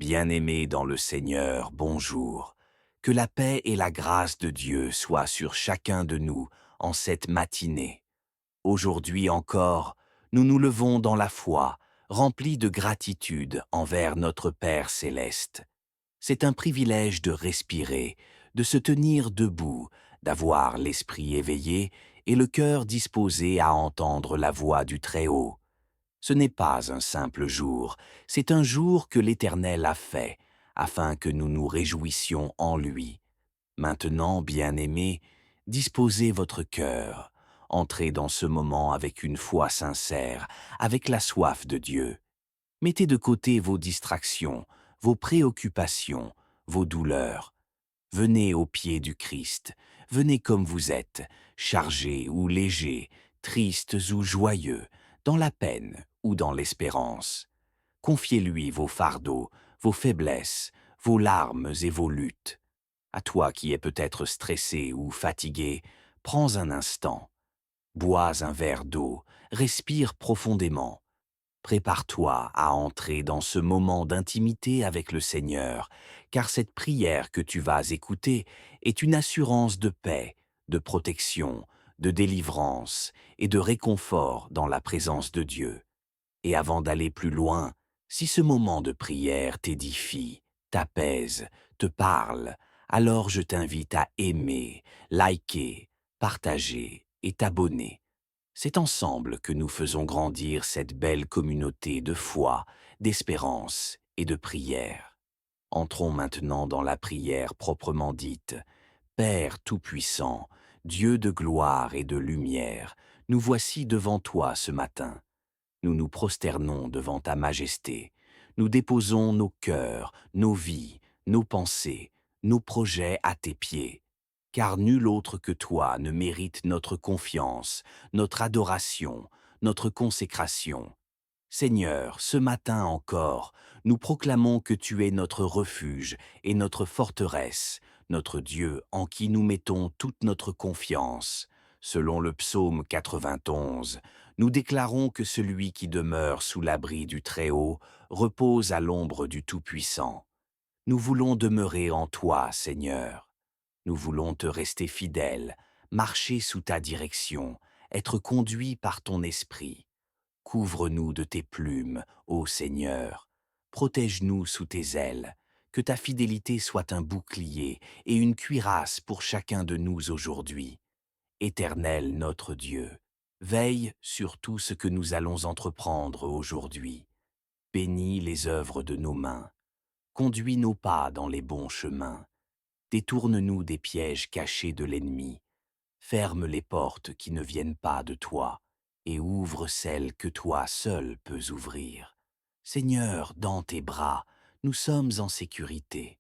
Bien-aimés dans le Seigneur, bonjour. Que la paix et la grâce de Dieu soient sur chacun de nous en cette matinée. Aujourd'hui encore, nous nous levons dans la foi, remplis de gratitude envers notre Père céleste. C'est un privilège de respirer, de se tenir debout, d'avoir l'esprit éveillé et le cœur disposé à entendre la voix du Très-Haut. Ce n'est pas un simple jour, c'est un jour que l'Éternel a fait, afin que nous nous réjouissions en lui. Maintenant, bien-aimés, disposez votre cœur, entrez dans ce moment avec une foi sincère, avec la soif de Dieu. Mettez de côté vos distractions, vos préoccupations, vos douleurs. Venez au pied du Christ, venez comme vous êtes, chargés ou légers, tristes ou joyeux, dans la peine ou dans l'espérance. Confiez-lui vos fardeaux, vos faiblesses, vos larmes et vos luttes. À toi qui es peut-être stressé ou fatigué, prends un instant, bois un verre d'eau, respire profondément. Prépare-toi à entrer dans ce moment d'intimité avec le Seigneur, car cette prière que tu vas écouter est une assurance de paix, de protection, de délivrance et de réconfort dans la présence de Dieu. Et avant d'aller plus loin, si ce moment de prière t'édifie, t'apaise, te parle, alors je t'invite à aimer, liker, partager et t'abonner. C'est ensemble que nous faisons grandir cette belle communauté de foi, d'espérance et de prière. Entrons maintenant dans la prière proprement dite. Père Tout-Puissant, Dieu de gloire et de lumière, nous voici devant toi ce matin. Nous nous prosternons devant ta majesté. Nous déposons nos cœurs, nos vies, nos pensées, nos projets à tes pieds. Car nul autre que toi ne mérite notre confiance, notre adoration, notre consécration. Seigneur, ce matin encore, nous proclamons que tu es notre refuge et notre forteresse, notre Dieu en qui nous mettons toute notre confiance. Selon le psaume 91, nous déclarons que celui qui demeure sous l'abri du Très-Haut repose à l'ombre du Tout-Puissant. Nous voulons demeurer en toi, Seigneur. Nous voulons te rester fidèles, marcher sous ta direction, être conduits par ton esprit. Couvre-nous de tes plumes, ô Seigneur. Protège-nous sous tes ailes. Que ta fidélité soit un bouclier et une cuirasse pour chacun de nous aujourd'hui. Éternel notre Dieu, veille sur tout ce que nous allons entreprendre aujourd'hui. Bénis les œuvres de nos mains. Conduis nos pas dans les bons chemins. Détourne-nous des pièges cachés de l'ennemi. Ferme les portes qui ne viennent pas de toi, et ouvre celles que toi seul peux ouvrir. Seigneur, dans tes bras, nous sommes en sécurité.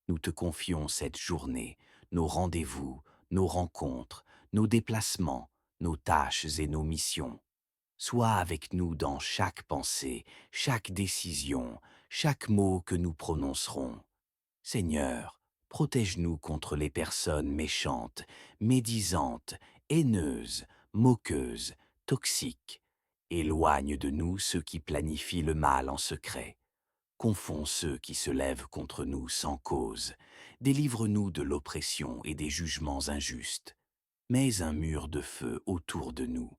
Nous te confions cette journée, nos rendez-vous, nos rencontres, nos déplacements, nos tâches et nos missions. Sois avec nous dans chaque pensée, chaque décision, chaque mot que nous prononcerons. Seigneur, protège-nous contre les personnes méchantes, médisantes, haineuses, moqueuses, toxiques. Éloigne de nous ceux qui planifient le mal en secret. Confonds ceux qui se lèvent contre nous sans cause. Délivre-nous de l'oppression et des jugements injustes. Mets un mur de feu autour de nous.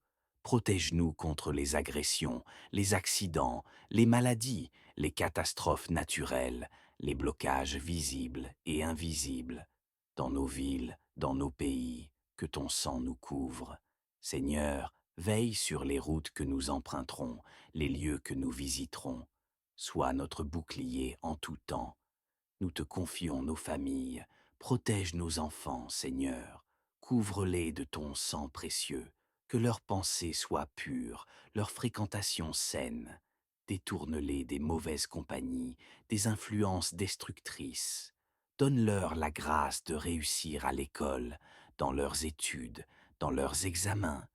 Protège-nous contre les agressions, les accidents, les maladies, les catastrophes naturelles, les blocages visibles et invisibles. Dans nos villes, dans nos pays, que ton sang nous couvre. Seigneur, veille sur les routes que nous emprunterons, les lieux que nous visiterons. Sois notre bouclier en tout temps. Nous te confions nos familles. Protège nos enfants, Seigneur. Couvre-les de ton sang précieux. Que leurs pensées soient pures, leur fréquentation saine. Détourne-les des mauvaises compagnies, des influences destructrices. Donne-leur la grâce de réussir à l'école, dans leurs études, dans leurs examens.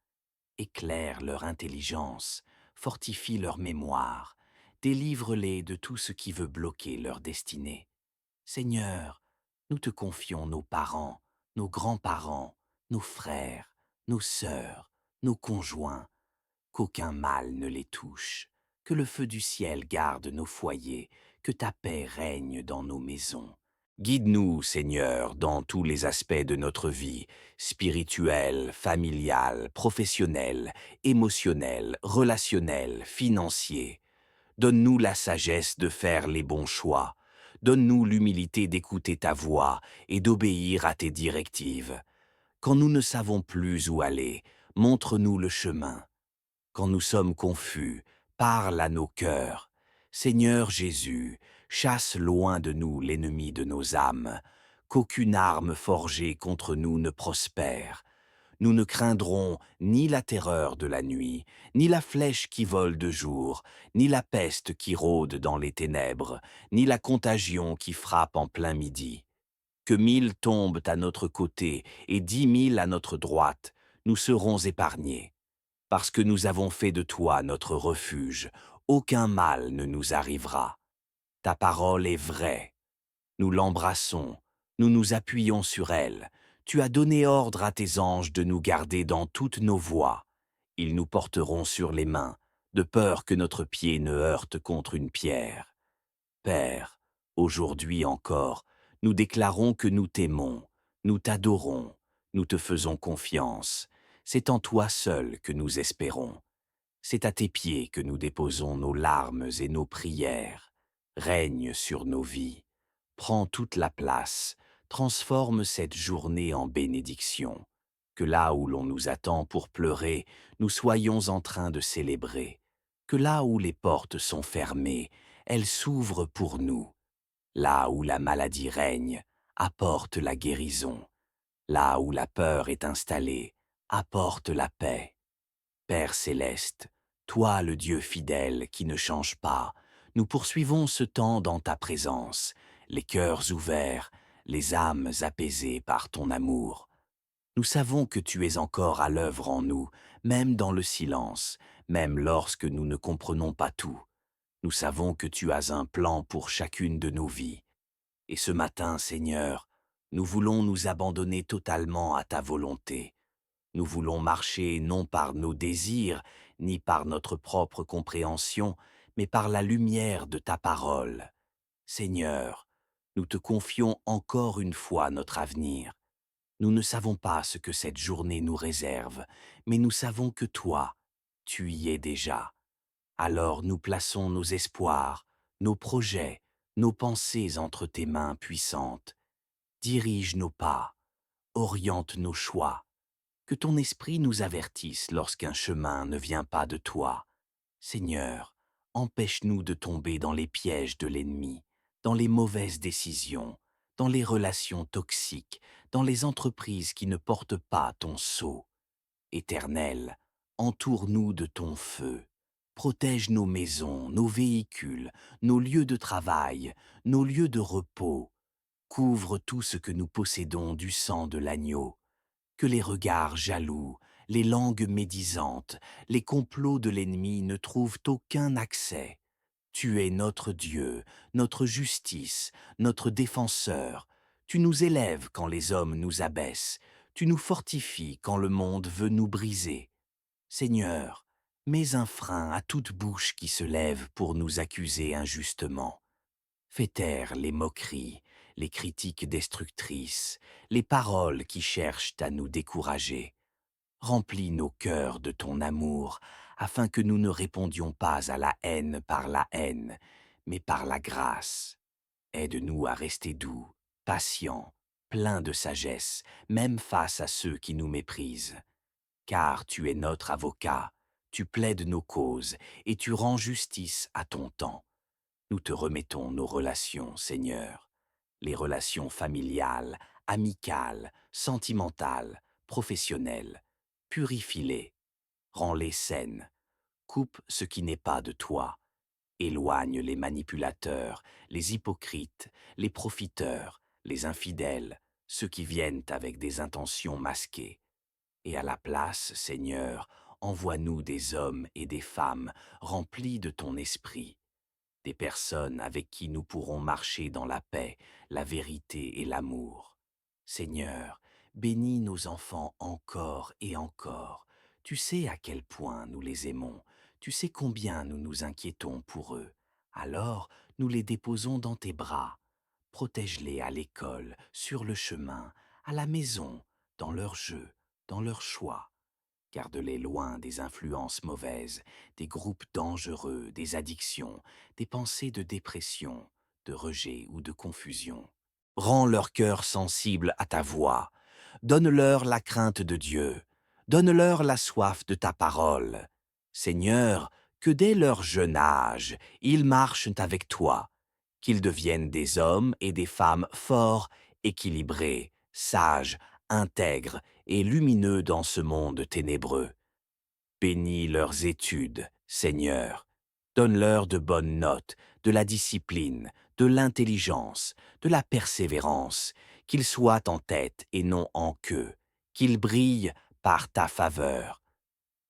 Éclaire leur intelligence, fortifie leur mémoire, délivre-les de tout ce qui veut bloquer leur destinée. Seigneur, nous te confions nos parents, nos grands-parents, nos frères, nos sœurs, nos conjoints. Qu'aucun mal ne les touche, que le feu du ciel garde nos foyers, que ta paix règne dans nos maisons. Guide-nous, Seigneur, dans tous les aspects de notre vie, spirituelle, familiale, professionnelle, émotionnelle, relationnelle, financier. Donne-nous la sagesse de faire les bons choix. Donne-nous l'humilité d'écouter ta voix et d'obéir à tes directives. Quand nous ne savons plus où aller, montre-nous le chemin. Quand nous sommes confus, parle à nos cœurs. Seigneur Jésus, chasse loin de nous l'ennemi de nos âmes, qu'aucune arme forgée contre nous ne prospère. Nous ne craindrons ni la terreur de la nuit, ni la flèche qui vole de jour, ni la peste qui rôde dans les ténèbres, ni la contagion qui frappe en plein midi. Que 1000 tombent à notre côté et 10 000 à notre droite, nous serons épargnés. Parce que nous avons fait de toi notre refuge, aucun mal ne nous arrivera. Ta parole est vraie. Nous l'embrassons, nous nous appuyons sur elle. Tu as donné ordre à tes anges de nous garder dans toutes nos voies. Ils nous porteront sur les mains, de peur que notre pied ne heurte contre une pierre. Père, aujourd'hui encore, nous déclarons que nous t'aimons, nous t'adorons, nous te faisons confiance. C'est en toi seul que nous espérons. C'est à tes pieds que nous déposons nos larmes et nos prières. Règne sur nos vies. Prends toute la place. Transforme cette journée en bénédiction. Que là où l'on nous attend pour pleurer, nous soyons en train de célébrer. Que là où les portes sont fermées, elles s'ouvrent pour nous. Là où la maladie règne, apporte la guérison. Là où la peur est installée, apporte la paix. Père céleste, toi le Dieu fidèle qui ne change pas, nous poursuivons ce temps dans ta présence, les cœurs ouverts, les âmes apaisées par ton amour. Nous savons que tu es encore à l'œuvre en nous, même dans le silence, même lorsque nous ne comprenons pas tout. Nous savons que tu as un plan pour chacune de nos vies. Et ce matin, Seigneur, nous voulons nous abandonner totalement à ta volonté. Nous voulons marcher non par nos désirs, ni par notre propre compréhension, mais par la lumière de ta parole. Seigneur, nous te confions encore une fois notre avenir. Nous ne savons pas ce que cette journée nous réserve, mais nous savons que toi, tu y es déjà. Alors nous plaçons nos espoirs, nos projets, nos pensées entre tes mains puissantes. Dirige nos pas, oriente nos choix. Que ton esprit nous avertisse lorsqu'un chemin ne vient pas de toi. Seigneur, empêche-nous de tomber dans les pièges de l'ennemi, dans les mauvaises décisions, dans les relations toxiques, dans les entreprises qui ne portent pas ton sceau. Éternel, entoure-nous de ton feu. Protège nos maisons, nos véhicules, nos lieux de travail, nos lieux de repos. Couvre tout ce que nous possédons du sang de l'agneau. Que les regards jaloux, les langues médisantes, les complots de l'ennemi ne trouvent aucun accès. Tu es notre Dieu, notre justice, notre défenseur. Tu nous élèves quand les hommes nous abaissent. Tu nous fortifies quand le monde veut nous briser. Seigneur, mets un frein à toute bouche qui se lève pour nous accuser injustement. Fais taire les moqueries, les critiques destructrices, les paroles qui cherchent à nous décourager. Remplis nos cœurs de ton amour, afin que nous ne répondions pas à la haine par la haine, mais par la grâce. Aide-nous à rester doux, patients, pleins de sagesse, même face à ceux qui nous méprisent. Car tu es notre avocat, tu plaides nos causes et tu rends justice à ton temps. Nous te remettons nos relations, Seigneur, les relations familiales, amicales, sentimentales, professionnelles. Purifie-les, rends-les saines, coupe ce qui n'est pas de toi, éloigne les manipulateurs, les hypocrites, les profiteurs, les infidèles, ceux qui viennent avec des intentions masquées. Et à la place, Seigneur, envoie-nous des hommes et des femmes remplis de ton esprit, des personnes avec qui nous pourrons marcher dans la paix, la vérité et l'amour. Seigneur, bénis nos enfants encore et encore. Tu sais à quel point nous les aimons, tu sais combien nous nous inquiétons pour eux. Alors, nous les déposons dans tes bras. Protège-les à l'école, sur le chemin, à la maison, dans leurs jeux, dans leurs choix. Garde-les loin des influences mauvaises, des groupes dangereux, des addictions, des pensées de dépression, de rejet ou de confusion. Rends leur cœur sensible à ta voix. Donne-leur la crainte de Dieu. Donne-leur la soif de ta parole. Seigneur, que dès leur jeune âge, ils marchent avec toi, qu'ils deviennent des hommes et des femmes forts, équilibrés, sages, intègres et lumineux dans ce monde ténébreux. Bénis leurs études, Seigneur. Donne-leur de bonnes notes, de la discipline, de l'intelligence, de la persévérance, qu'ils soient en tête et non en queue, qu'ils brillent par ta faveur.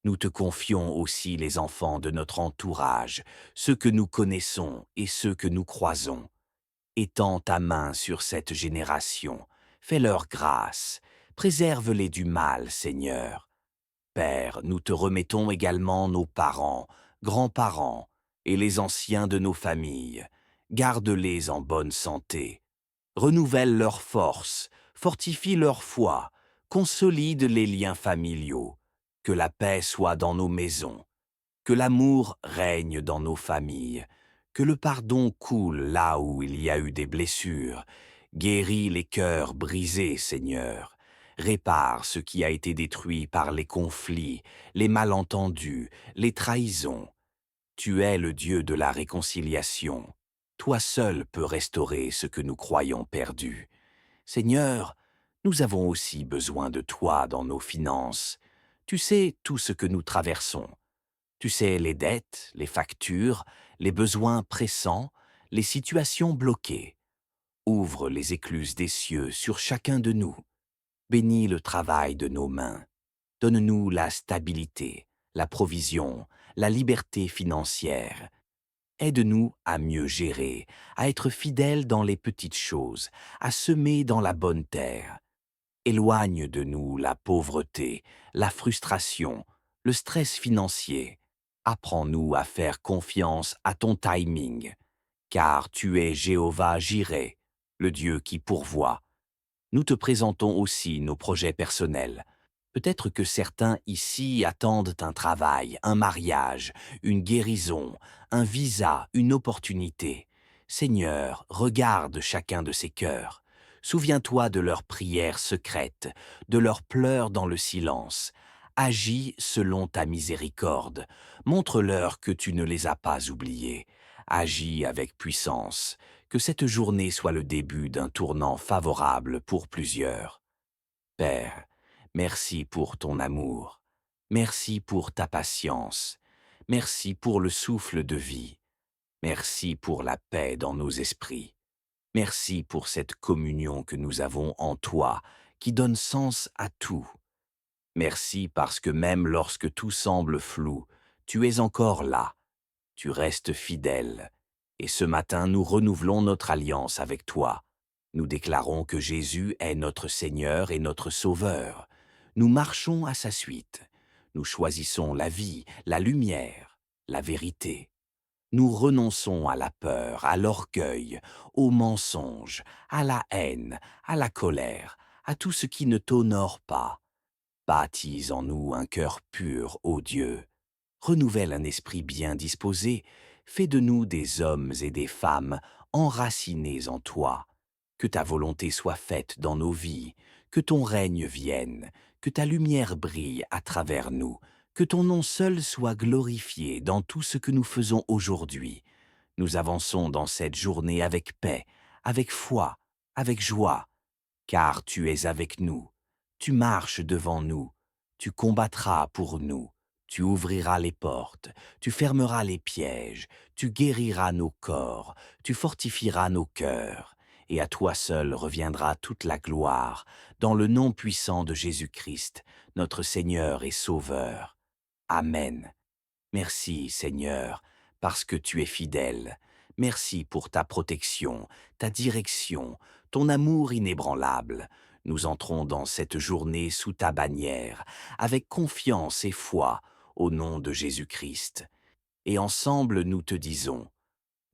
Nous te confions aussi les enfants de notre entourage, ceux que nous connaissons et ceux que nous croisons. Étends ta main sur cette génération, fais-leur grâce, préserve-les du mal, Seigneur. Père, nous te remettons également nos parents, grands-parents et les anciens de nos familles. Garde-les en bonne santé. Renouvelle leur force, fortifie leur foi, consolide les liens familiaux. Que la paix soit dans nos maisons, que l'amour règne dans nos familles, que le pardon coule là où il y a eu des blessures. Guéris les cœurs brisés, Seigneur. Répare ce qui a été détruit par les conflits, les malentendus, les trahisons. Tu es le Dieu de la réconciliation. Toi seul peux restaurer ce que nous croyons perdu. Seigneur, nous avons aussi besoin de toi dans nos finances. Tu sais tout ce que nous traversons. Tu sais les dettes, les factures, les besoins pressants, les situations bloquées. Ouvre les écluses des cieux sur chacun de nous. Bénis le travail de nos mains. Donne-nous la stabilité, la provision, la liberté financière. Aide-nous à mieux gérer, à être fidèles dans les petites choses, à semer dans la bonne terre. Éloigne de nous la pauvreté, la frustration, le stress financier. Apprends-nous à faire confiance à ton timing, car tu es Jéhovah Jireh, le Dieu qui pourvoit. Nous te présentons aussi nos projets personnels. Peut-être que certains ici attendent un travail, un mariage, une guérison, un visa, une opportunité. Seigneur, regarde chacun de ces cœurs. Souviens-toi de leurs prières secrètes, de leurs pleurs dans le silence. Agis selon ta miséricorde. Montre-leur que tu ne les as pas oubliés. Agis avec puissance. Que cette journée soit le début d'un tournant favorable pour plusieurs. Père, merci pour ton amour. Merci pour ta patience. Merci pour le souffle de vie. Merci pour la paix dans nos esprits. Merci pour cette communion que nous avons en toi, qui donne sens à tout. Merci parce que même lorsque tout semble flou, tu es encore là. Tu restes fidèle. Et ce matin, nous renouvelons notre alliance avec toi. Nous déclarons que Jésus est notre Seigneur et notre Sauveur. Nous marchons à sa suite. Nous choisissons la vie, la lumière, la vérité. Nous renonçons à la peur, à l'orgueil, au mensonge, à la haine, à la colère, à tout ce qui ne t'honore pas. Baptise en nous un cœur pur, ô Dieu. Renouvelle un esprit bien disposé. Fais de nous des hommes et des femmes enracinés en toi. Que ta volonté soit faite dans nos vies, que ton règne vienne, que ta lumière brille à travers nous, que ton nom seul soit glorifié dans tout ce que nous faisons aujourd'hui. Nous avançons dans cette journée avec paix, avec foi, avec joie, car tu es avec nous. Tu marches devant nous, tu combattras pour nous, tu ouvriras les portes, tu fermeras les pièges, tu guériras nos corps, tu fortifieras nos cœurs, et à toi seul reviendra toute la gloire, dans le nom puissant de Jésus-Christ, notre Seigneur et Sauveur. Amen. Merci, Seigneur, parce que tu es fidèle. Merci pour ta protection, ta direction, ton amour inébranlable. Nous entrons dans cette journée sous ta bannière, avec confiance et foi, au nom de Jésus-Christ. Et ensemble nous te disons,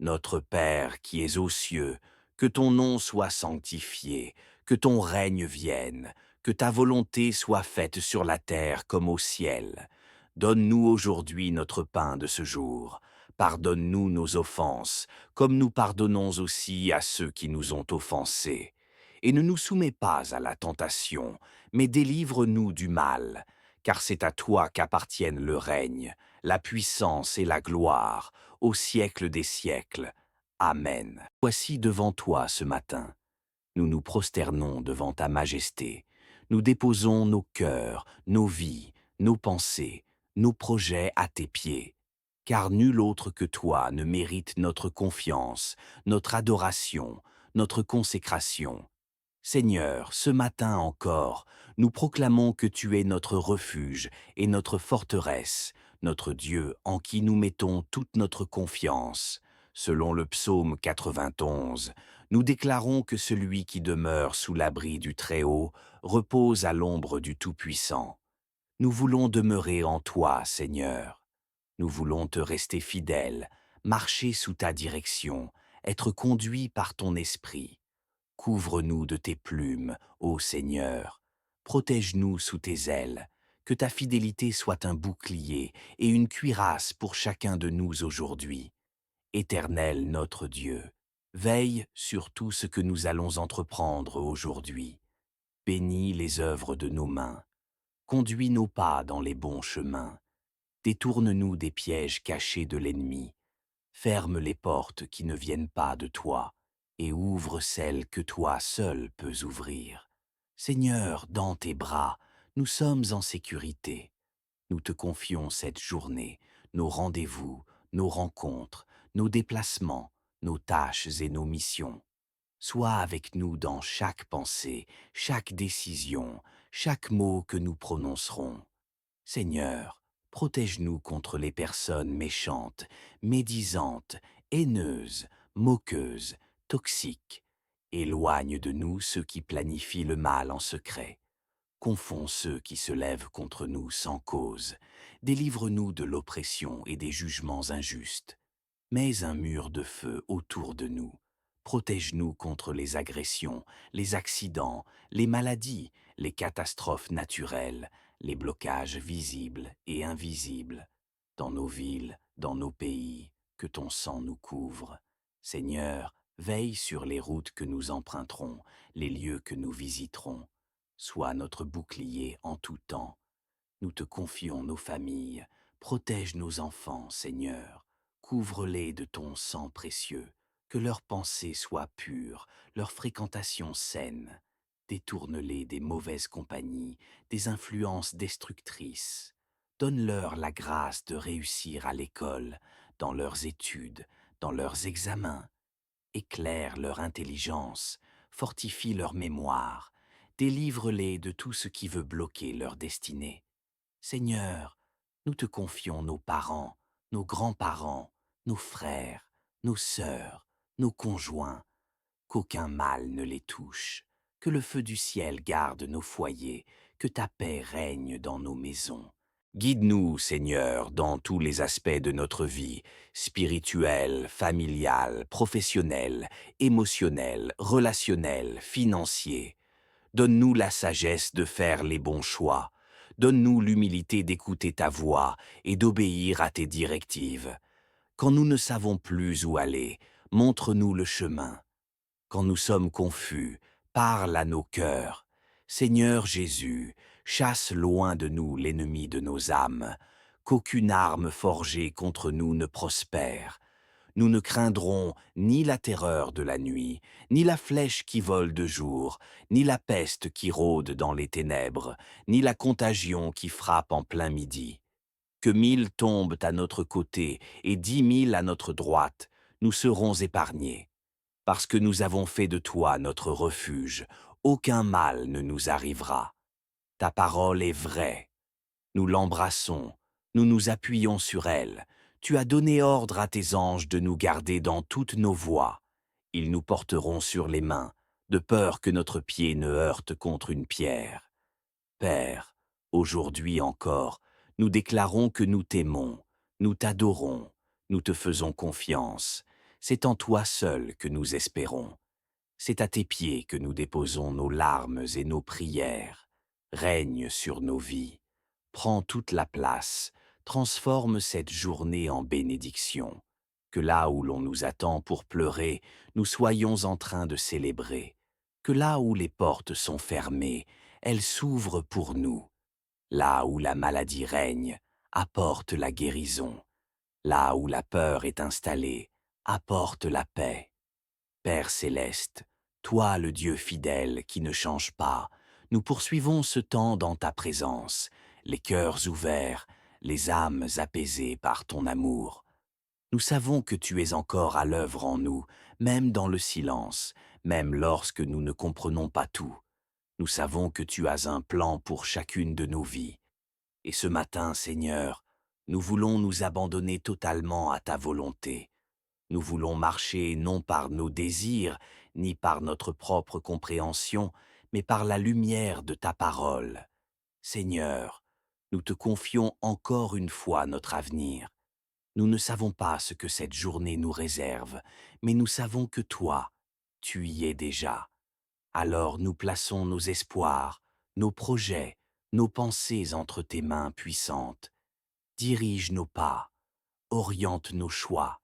Notre Père qui es aux cieux, que ton nom soit sanctifié, que ton règne vienne, que ta volonté soit faite sur la terre comme au ciel. Donne-nous aujourd'hui notre pain de ce jour. Pardonne-nous nos offenses, comme nous pardonnons aussi à ceux qui nous ont offensés. Et ne nous soumets pas à la tentation, mais délivre-nous du mal, car c'est à toi qu'appartiennent le règne, la puissance et la gloire, au siècle des siècles. Amen. Voici devant toi ce matin. Nous nous prosternons devant ta majesté. Nous déposons nos cœurs, nos vies, nos pensées, nos projets à tes pieds. Car nul autre que toi ne mérite notre confiance, notre adoration, notre consécration. Seigneur, ce matin encore, nous proclamons que tu es notre refuge et notre forteresse, notre Dieu en qui nous mettons toute notre confiance. Selon le psaume 91, nous déclarons que celui qui demeure sous l'abri du Très-Haut repose à l'ombre du Tout-Puissant. Nous voulons demeurer en toi, Seigneur. Nous voulons te rester fidèles, marcher sous ta direction, être conduits par ton esprit. Couvre-nous de tes plumes, ô Seigneur. Protège-nous sous tes ailes. Que ta fidélité soit un bouclier et une cuirasse pour chacun de nous aujourd'hui. Éternel notre Dieu, veille sur tout ce que nous allons entreprendre aujourd'hui. Bénis les œuvres de nos mains. Conduis nos pas dans les bons chemins. Détourne-nous des pièges cachés de l'ennemi. Ferme les portes qui ne viennent pas de toi, et ouvre celles que toi seul peux ouvrir. Seigneur, dans tes bras, nous sommes en sécurité. Nous te confions cette journée, nos rendez-vous, nos rencontres, nos déplacements, nos tâches et nos missions. Sois avec nous dans chaque pensée, chaque décision, chaque mot que nous prononcerons. Seigneur, protège-nous contre les personnes méchantes, médisantes, haineuses, moqueuses, toxiques. Éloigne de nous ceux qui planifient le mal en secret. Confonds ceux qui se lèvent contre nous sans cause. Délivre-nous de l'oppression et des jugements injustes. Mets un mur de feu autour de nous. Protège-nous contre les agressions, les accidents, les maladies, les catastrophes naturelles, les blocages visibles et invisibles. Dans nos villes, dans nos pays, que ton sang nous couvre. Seigneur, veille sur les routes que nous emprunterons, les lieux que nous visiterons. Sois notre bouclier en tout temps. Nous te confions nos familles. Protège nos enfants, Seigneur. Couvre-les de ton sang précieux. Que leurs pensées soient pures, leur fréquentation saine. Détourne-les des mauvaises compagnies, des influences destructrices. Donne-leur la grâce de réussir à l'école, dans leurs études, dans leurs examens. Éclaire leur intelligence, fortifie leur mémoire, délivre-les de tout ce qui veut bloquer leur destinée. Seigneur, nous te confions nos parents, nos grands-parents, nos frères, nos sœurs, nos conjoints, qu'aucun mal ne les touche, que le feu du ciel garde nos foyers, que ta paix règne dans nos maisons. Guide-nous, Seigneur, dans tous les aspects de notre vie, spirituelle, familiale, professionnelle, émotionnelle, relationnelle, financier. Donne-nous la sagesse de faire les bons choix. Donne-nous l'humilité d'écouter ta voix et d'obéir à tes directives. Quand nous ne savons plus où aller, montre-nous le chemin. Quand nous sommes confus, parle à nos cœurs. Seigneur Jésus, chasse loin de nous l'ennemi de nos âmes, qu'aucune arme forgée contre nous ne prospère. Nous ne craindrons ni la terreur de la nuit, ni la flèche qui vole de jour, ni la peste qui rôde dans les ténèbres, ni la contagion qui frappe en plein midi. Que 1000 tombent à notre côté et 10 000 à notre droite, nous serons épargnés. Parce que nous avons fait de toi notre refuge, aucun mal ne nous arrivera. Ta parole est vraie. Nous l'embrassons, nous nous appuyons sur elle. Tu as donné ordre à tes anges de nous garder dans toutes nos voies. Ils nous porteront sur les mains, de peur que notre pied ne heurte contre une pierre. Père, aujourd'hui encore, nous déclarons que nous t'aimons, nous t'adorons, nous te faisons confiance. C'est en toi seul que nous espérons. C'est à tes pieds que nous déposons nos larmes et nos prières. Règne sur nos vies. Prends toute la place. Transforme cette journée en bénédiction. Que là où l'on nous attend pour pleurer, nous soyons en train de célébrer. Que là où les portes sont fermées, elles s'ouvrent pour nous. Là où la maladie règne, apporte la guérison. Là où la peur est installée, apporte la paix. Père céleste, toi le Dieu fidèle qui ne change pas, nous poursuivons ce temps dans ta présence, les cœurs ouverts, les âmes apaisées par ton amour. Nous savons que tu es encore à l'œuvre en nous, même dans le silence, même lorsque nous ne comprenons pas tout. Nous savons que tu as un plan pour chacune de nos vies. Et ce matin, Seigneur, nous voulons nous abandonner totalement à ta volonté. Nous voulons marcher non par nos désirs, ni par notre propre compréhension, mais par la lumière de ta parole. Seigneur, nous te confions encore une fois notre avenir. Nous ne savons pas ce que cette journée nous réserve, mais nous savons que toi, tu y es déjà. Alors nous plaçons nos espoirs, nos projets, nos pensées entre tes mains puissantes. Dirige nos pas, oriente nos choix.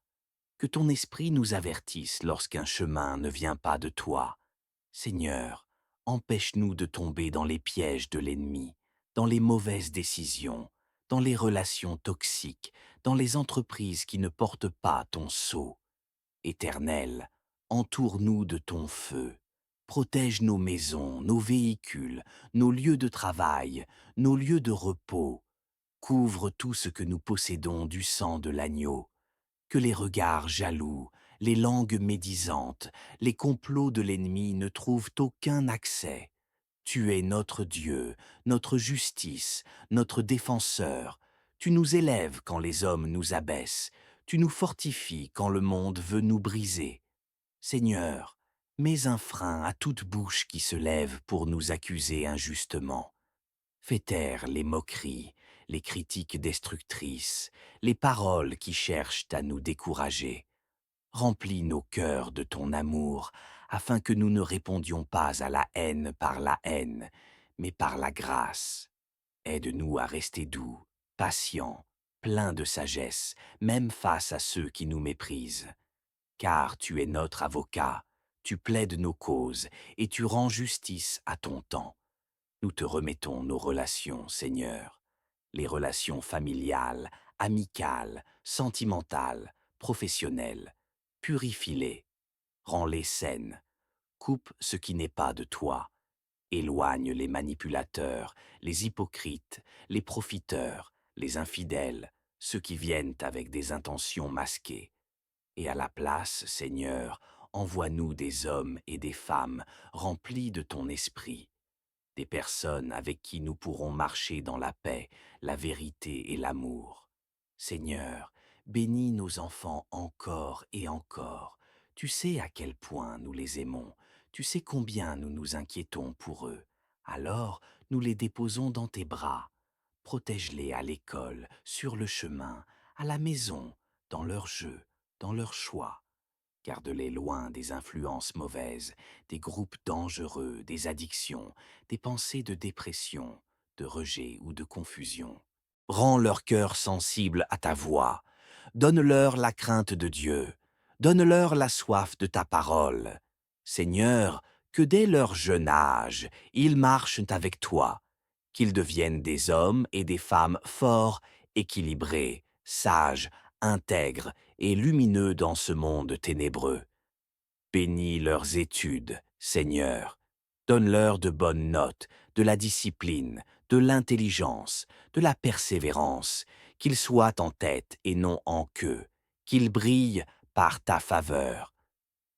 Que ton esprit nous avertisse lorsqu'un chemin ne vient pas de toi. Seigneur, empêche-nous de tomber dans les pièges de l'ennemi, dans les mauvaises décisions, dans les relations toxiques, dans les entreprises qui ne portent pas ton sceau. Éternel, entoure-nous de ton feu. Protège nos maisons, nos véhicules, nos lieux de travail, nos lieux de repos. Couvre tout ce que nous possédons du sang de l'agneau. Que les regards jaloux, les langues médisantes, les complots de l'ennemi ne trouvent aucun accès. Tu es notre Dieu, notre justice, notre défenseur. Tu nous élèves quand les hommes nous abaissent. Tu nous fortifies quand le monde veut nous briser. Seigneur, mets un frein à toute bouche qui se lève pour nous accuser injustement. Fais taire les moqueries, les critiques destructrices, les paroles qui cherchent à nous décourager. Remplis nos cœurs de ton amour, afin que nous ne répondions pas à la haine par la haine, mais par la grâce. Aide-nous à rester doux, patients, pleins de sagesse, même face à ceux qui nous méprisent. Car tu es notre avocat, tu plaides nos causes et tu rends justice à ton temps. Nous te remettons nos relations, Seigneur, les relations familiales, amicales, sentimentales, professionnelles. Purifie-les, rends-les saines, coupe ce qui n'est pas de toi, éloigne les manipulateurs, les hypocrites, les profiteurs, les infidèles, ceux qui viennent avec des intentions masquées. Et à la place, Seigneur, envoie-nous des hommes et des femmes remplis de ton esprit, des personnes avec qui nous pourrons marcher dans la paix, la vérité et l'amour. Seigneur, bénis nos enfants encore et encore. Tu sais à quel point nous les aimons, tu sais combien nous nous inquiétons pour eux. Alors, nous les déposons dans tes bras. Protège-les à l'école, sur le chemin, à la maison, dans leurs jeux, dans leurs choix. Garde-les loin des influences mauvaises, des groupes dangereux, des addictions, des pensées de dépression, de rejet ou de confusion. Rends leur cœur sensible à ta voix. Donne-leur la crainte de Dieu. Donne-leur la soif de ta parole. Seigneur, que dès leur jeune âge, ils marchent avec toi, qu'ils deviennent des hommes et des femmes forts, équilibrés, sages, intègres et lumineux dans ce monde ténébreux. Bénis leurs études, Seigneur. Donne-leur de bonnes notes, de la discipline, de l'intelligence, de la persévérance, qu'ils soient en tête et non en queue, qu'ils brillent par ta faveur.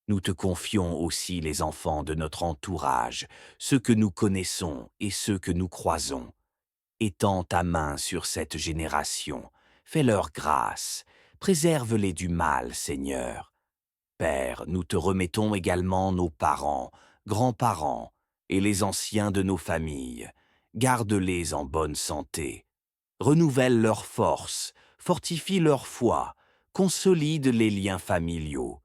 Nous te confions aussi les enfants de notre entourage, ceux que nous connaissons et ceux que nous croisons. Étends ta main sur cette génération, fais-leur grâce, préserve-les du mal, Seigneur. Père, nous te remettons également nos parents, grands-parents et les anciens de nos familles. Garde-les en bonne santé. Renouvelle leurs forces, fortifie leur foi, consolide les liens familiaux.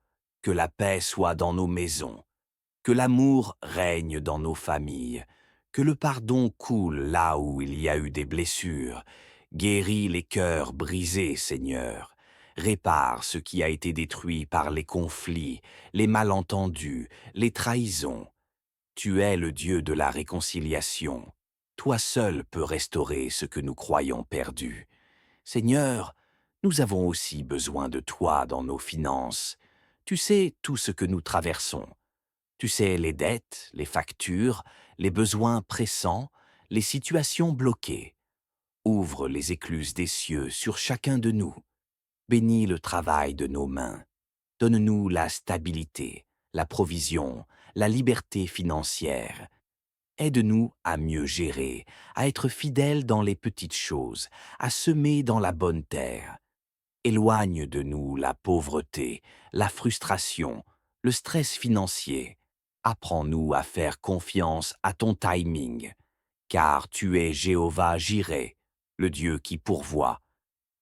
que la paix soit dans nos maisons, que l'amour règne dans nos familles, que le pardon coule là où il y a eu des blessures. Guéris les cœurs brisés, Seigneur. Répare ce qui a été détruit par les conflits, les malentendus, les trahisons. Tu es le Dieu de la réconciliation. Toi seul peux restaurer ce que nous croyons perdu. Seigneur, nous avons aussi besoin de toi dans nos finances. Tu sais tout ce que nous traversons. Tu sais les dettes, les factures, les besoins pressants, les situations bloquées. Ouvre les écluses des cieux sur chacun de nous. Bénis le travail de nos mains. Donne-nous la stabilité, la provision, la liberté financière. Aide-nous à mieux gérer, à être fidèles dans les petites choses, à semer dans la bonne terre. Éloigne de nous la pauvreté, la frustration, le stress financier. Apprends-nous à faire confiance à ton timing, car tu es Jéhovah Jireh, le Dieu qui pourvoit.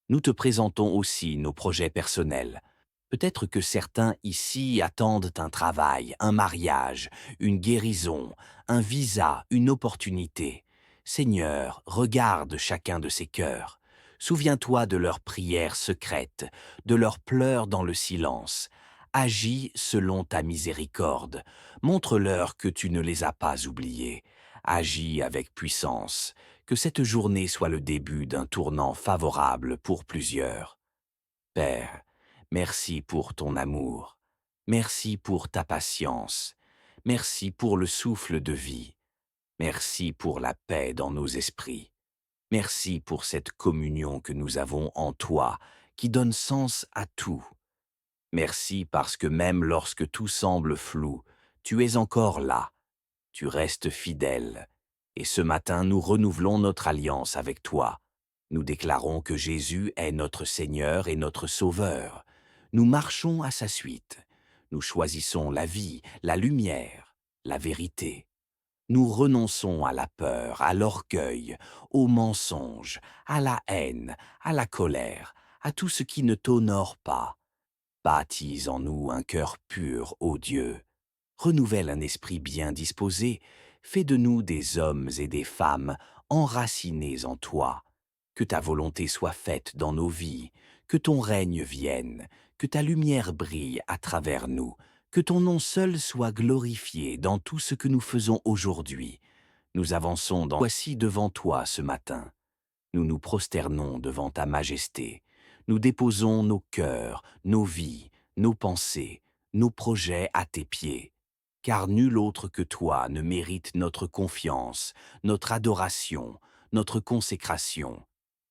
Nous te présentons aussi nos projets personnels. Peut-être que certains ici attendent un travail, un mariage, une guérison, un visa, une opportunité. Seigneur, regarde chacun de ces cœurs. Souviens-toi de leurs prières secrètes, de leurs pleurs dans le silence. Agis selon ta miséricorde. Montre-leur que tu ne les as pas oubliés. Agis avec puissance. Que cette journée soit le début d'un tournant favorable pour plusieurs. Père, merci pour ton amour. Merci pour ta patience. Merci pour le souffle de vie. Merci pour la paix dans nos esprits. Merci pour cette communion que nous avons en toi, qui donne sens à tout. Merci parce que même lorsque tout semble flou, tu es encore là. Tu restes fidèle. Et ce matin, nous renouvelons notre alliance avec toi. Nous déclarons que Jésus est notre Seigneur et notre Sauveur. Nous marchons à sa suite. Nous choisissons la vie, la lumière, la vérité. Nous renonçons à la peur, à l'orgueil, au mensonge, à la haine, à la colère, à tout ce qui ne t'honore pas. Baptise en nous un cœur pur, ô Dieu. Renouvelle un esprit bien disposé. Fais de nous des hommes et des femmes enracinés en toi. Que ta volonté soit faite dans nos vies, que ton règne vienne, que ta lumière brille à travers nous, que ton nom seul soit glorifié dans tout ce que nous faisons aujourd'hui. Nous avançons voici devant toi ce matin. Nous nous prosternons devant ta majesté. Nous déposons nos cœurs, nos vies, nos pensées, nos projets à tes pieds. Car nul autre que toi ne mérite notre confiance, notre adoration, notre consécration.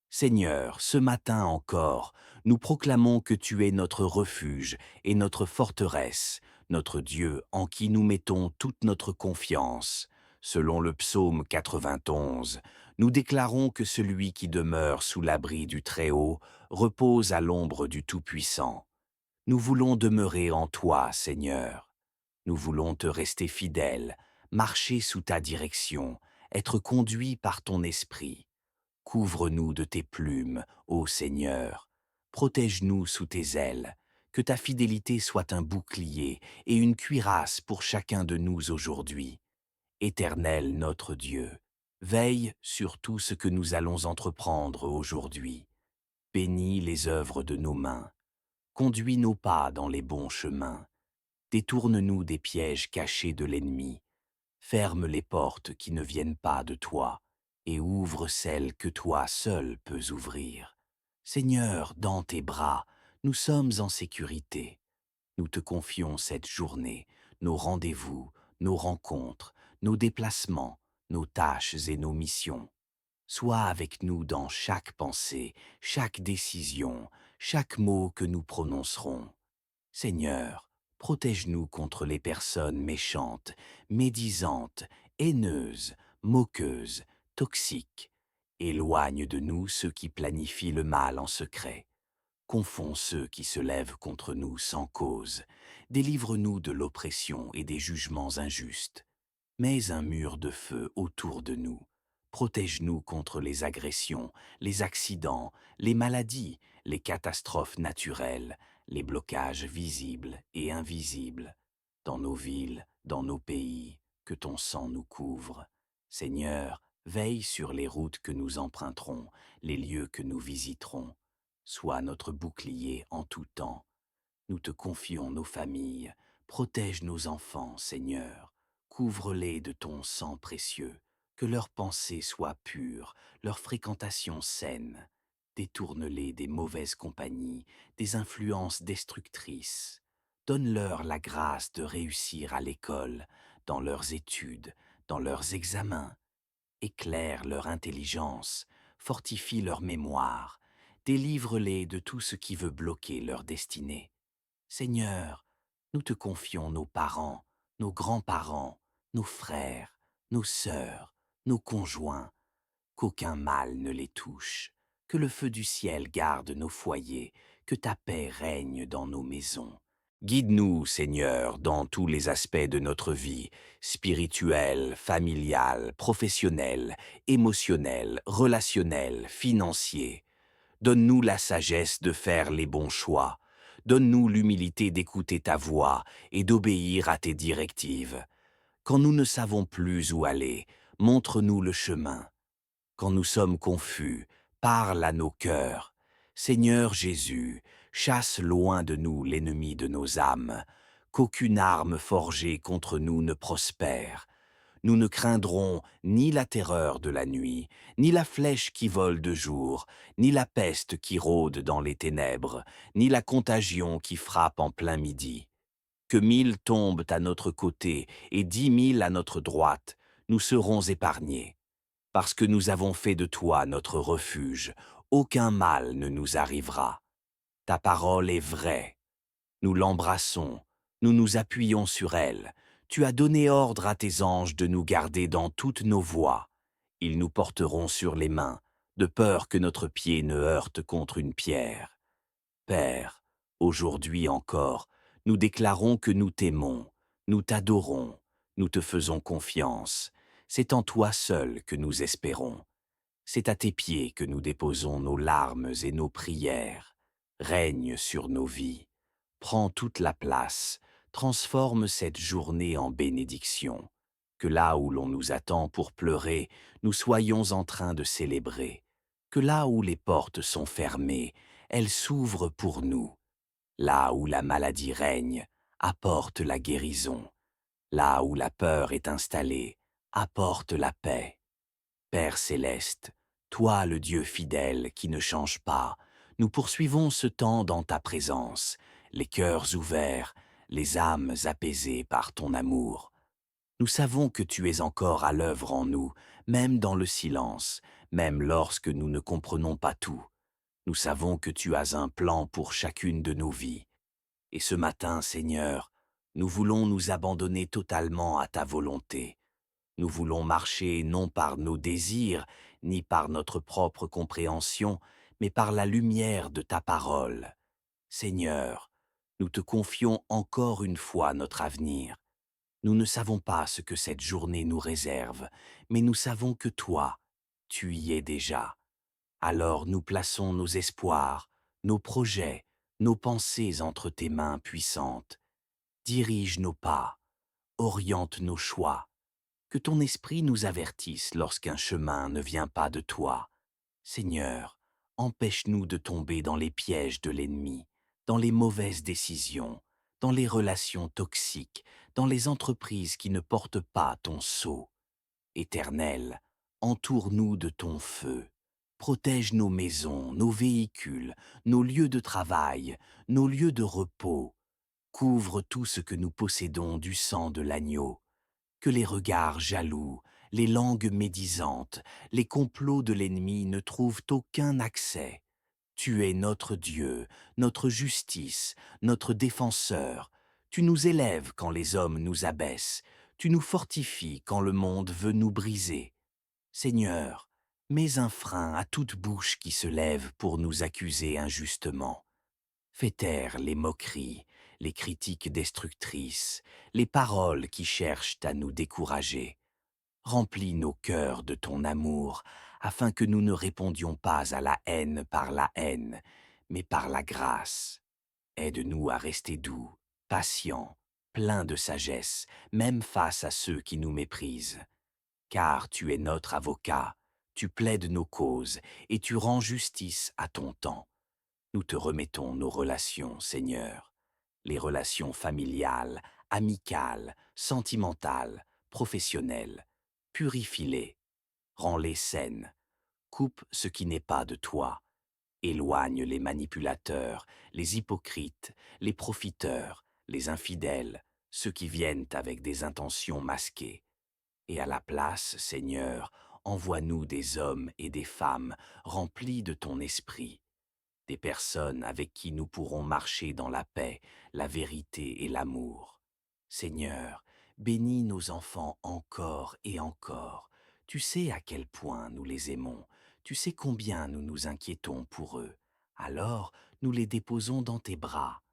Seigneur, ce matin encore, nous proclamons que tu es notre refuge et notre forteresse, notre Dieu en qui nous mettons toute notre confiance. Selon le psaume 91, nous déclarons que celui qui demeure sous l'abri du Très-Haut repose à l'ombre du Tout-Puissant. Nous voulons demeurer en toi, Seigneur. Nous voulons te rester fidèles, marcher sous ta direction, être conduits par ton esprit. Couvre-nous de tes plumes, ô Seigneur. Protège-nous sous tes ailes. Que ta fidélité soit un bouclier et une cuirasse pour chacun de nous aujourd'hui. Éternel notre Dieu, veille sur tout ce que nous allons entreprendre aujourd'hui. Bénis les œuvres de nos mains. Conduis nos pas dans les bons chemins. Détourne-nous des pièges cachés de l'ennemi. Ferme les portes qui ne viennent pas de toi et ouvre celles que toi seul peux ouvrir. Seigneur, dans tes bras, nous sommes en sécurité. Nous te confions cette journée, nos rendez-vous, nos rencontres, nos déplacements, nos tâches et nos missions. Sois avec nous dans chaque pensée, chaque décision, chaque mot que nous prononcerons. Seigneur, protège-nous contre les personnes méchantes, médisantes, haineuses, moqueuses, toxiques. Éloigne de nous ceux qui planifient le mal en secret. Confonds ceux qui se lèvent contre nous sans cause. Délivre-nous de l'oppression et des jugements injustes. Mets un mur de feu autour de nous. Protège-nous contre les agressions, les accidents, les maladies, les catastrophes naturelles, les blocages visibles et invisibles, dans nos villes, dans nos pays, que ton sang nous couvre. Seigneur, veille sur les routes que nous emprunterons, les lieux que nous visiterons. Sois notre bouclier en tout temps. Nous te confions nos familles. Protège nos enfants, Seigneur. Couvre-les de ton sang précieux. Que leurs pensées soient pures, leur fréquentation saine. Détourne-les des mauvaises compagnies, des influences destructrices. Donne-leur la grâce de réussir à l'école, dans leurs études, dans leurs examens. Éclaire leur intelligence, fortifie leur mémoire, délivre-les de tout ce qui veut bloquer leur destinée. Seigneur, nous te confions nos parents, nos grands-parents, nos frères, nos sœurs, nos conjoints, qu'aucun mal ne les touche, que le feu du ciel garde nos foyers, que ta paix règne dans nos maisons. Guide-nous, Seigneur, dans tous les aspects de notre vie, spirituelle, familiale, professionnelle, émotionnelle, relationnelle, financier. Donne-nous la sagesse de faire les bons choix. Donne-nous l'humilité d'écouter ta voix et d'obéir à tes directives. Quand nous ne savons plus où aller, montre-nous le chemin. Quand nous sommes confus, parle à nos cœurs. Seigneur Jésus, chasse loin de nous l'ennemi de nos âmes, qu'aucune arme forgée contre nous ne prospère. Nous ne craindrons ni la terreur de la nuit, ni la flèche qui vole de jour, ni la peste qui rôde dans les ténèbres, ni la contagion qui frappe en plein midi. Que 1000 tombent à notre côté et 10 000 à notre droite, nous serons épargnés. Parce que nous avons fait de toi notre refuge, aucun mal ne nous arrivera. Ta parole est vraie. Nous l'embrassons, nous nous appuyons sur elle. Tu as donné ordre à tes anges de nous garder dans toutes nos voies. Ils nous porteront sur les mains, de peur que notre pied ne heurte contre une pierre. Père, aujourd'hui encore, nous déclarons que nous t'aimons, nous t'adorons, nous te faisons confiance. C'est en toi seul que nous espérons. C'est à tes pieds que nous déposons nos larmes et nos prières. Règne sur nos vies. Prends toute la place. Transforme cette journée en bénédiction. Que là où l'on nous attend pour pleurer, nous soyons en train de célébrer. Que là où les portes sont fermées, elles s'ouvrent pour nous. Là où la maladie règne, apporte la guérison. Là où la peur est installée, apporte la paix. Père céleste, toi le Dieu fidèle qui ne change pas, nous poursuivons ce temps dans ta présence, les cœurs ouverts, les âmes apaisées par ton amour. Nous savons que tu es encore à l'œuvre en nous, même dans le silence, même lorsque nous ne comprenons pas tout. Nous savons que tu as un plan pour chacune de nos vies. Et ce matin, Seigneur, nous voulons nous abandonner totalement à ta volonté. Nous voulons marcher non par nos désirs, ni par notre propre compréhension, mais par la lumière de ta parole. Seigneur, nous te confions encore une fois notre avenir. Nous ne savons pas ce que cette journée nous réserve, mais nous savons que toi, tu y es déjà. Alors nous plaçons nos espoirs, nos projets, nos pensées entre tes mains puissantes. Dirige nos pas, oriente nos choix. Que ton esprit nous avertisse lorsqu'un chemin ne vient pas de toi. Seigneur, empêche-nous de tomber dans les pièges de l'ennemi, dans les mauvaises décisions, dans les relations toxiques, dans les entreprises qui ne portent pas ton sceau. Éternel, entoure-nous de ton feu. Protège nos maisons, nos véhicules, nos lieux de travail, nos lieux de repos. Couvre tout ce que nous possédons du sang de l'agneau. Que les regards jaloux, les langues médisantes, les complots de l'ennemi ne trouvent aucun accès. Tu es notre Dieu, notre justice, notre défenseur. Tu nous élèves quand les hommes nous abaissent. Tu nous fortifies quand le monde veut nous briser. Seigneur, mets un frein à toute bouche qui se lève pour nous accuser injustement. Fais taire les moqueries, les critiques destructrices, les paroles qui cherchent à nous décourager. Remplis nos cœurs de ton amour, afin que nous ne répondions pas à la haine par la haine, mais par la grâce. Aide-nous à rester doux, patients, pleins de sagesse, même face à ceux qui nous méprisent. Car tu es notre avocat, tu plaides nos causes et tu rends justice à ton temps. Nous te remettons nos relations, Seigneur, les relations familiales, amicales, sentimentales, professionnelles. Purifie-les, rends-les saines, coupe ce qui n'est pas de toi, éloigne les manipulateurs, les hypocrites, les profiteurs, les infidèles, ceux qui viennent avec des intentions masquées. Et à la place, Seigneur, envoie-nous des hommes et des femmes remplis de ton esprit, des personnes avec qui nous pourrons marcher dans la paix, la vérité et l'amour. Seigneur, bénis nos enfants encore et encore. Tu sais à quel point nous les aimons, tu sais combien nous nous inquiétons pour eux. Alors, nous les déposons dans tes bras.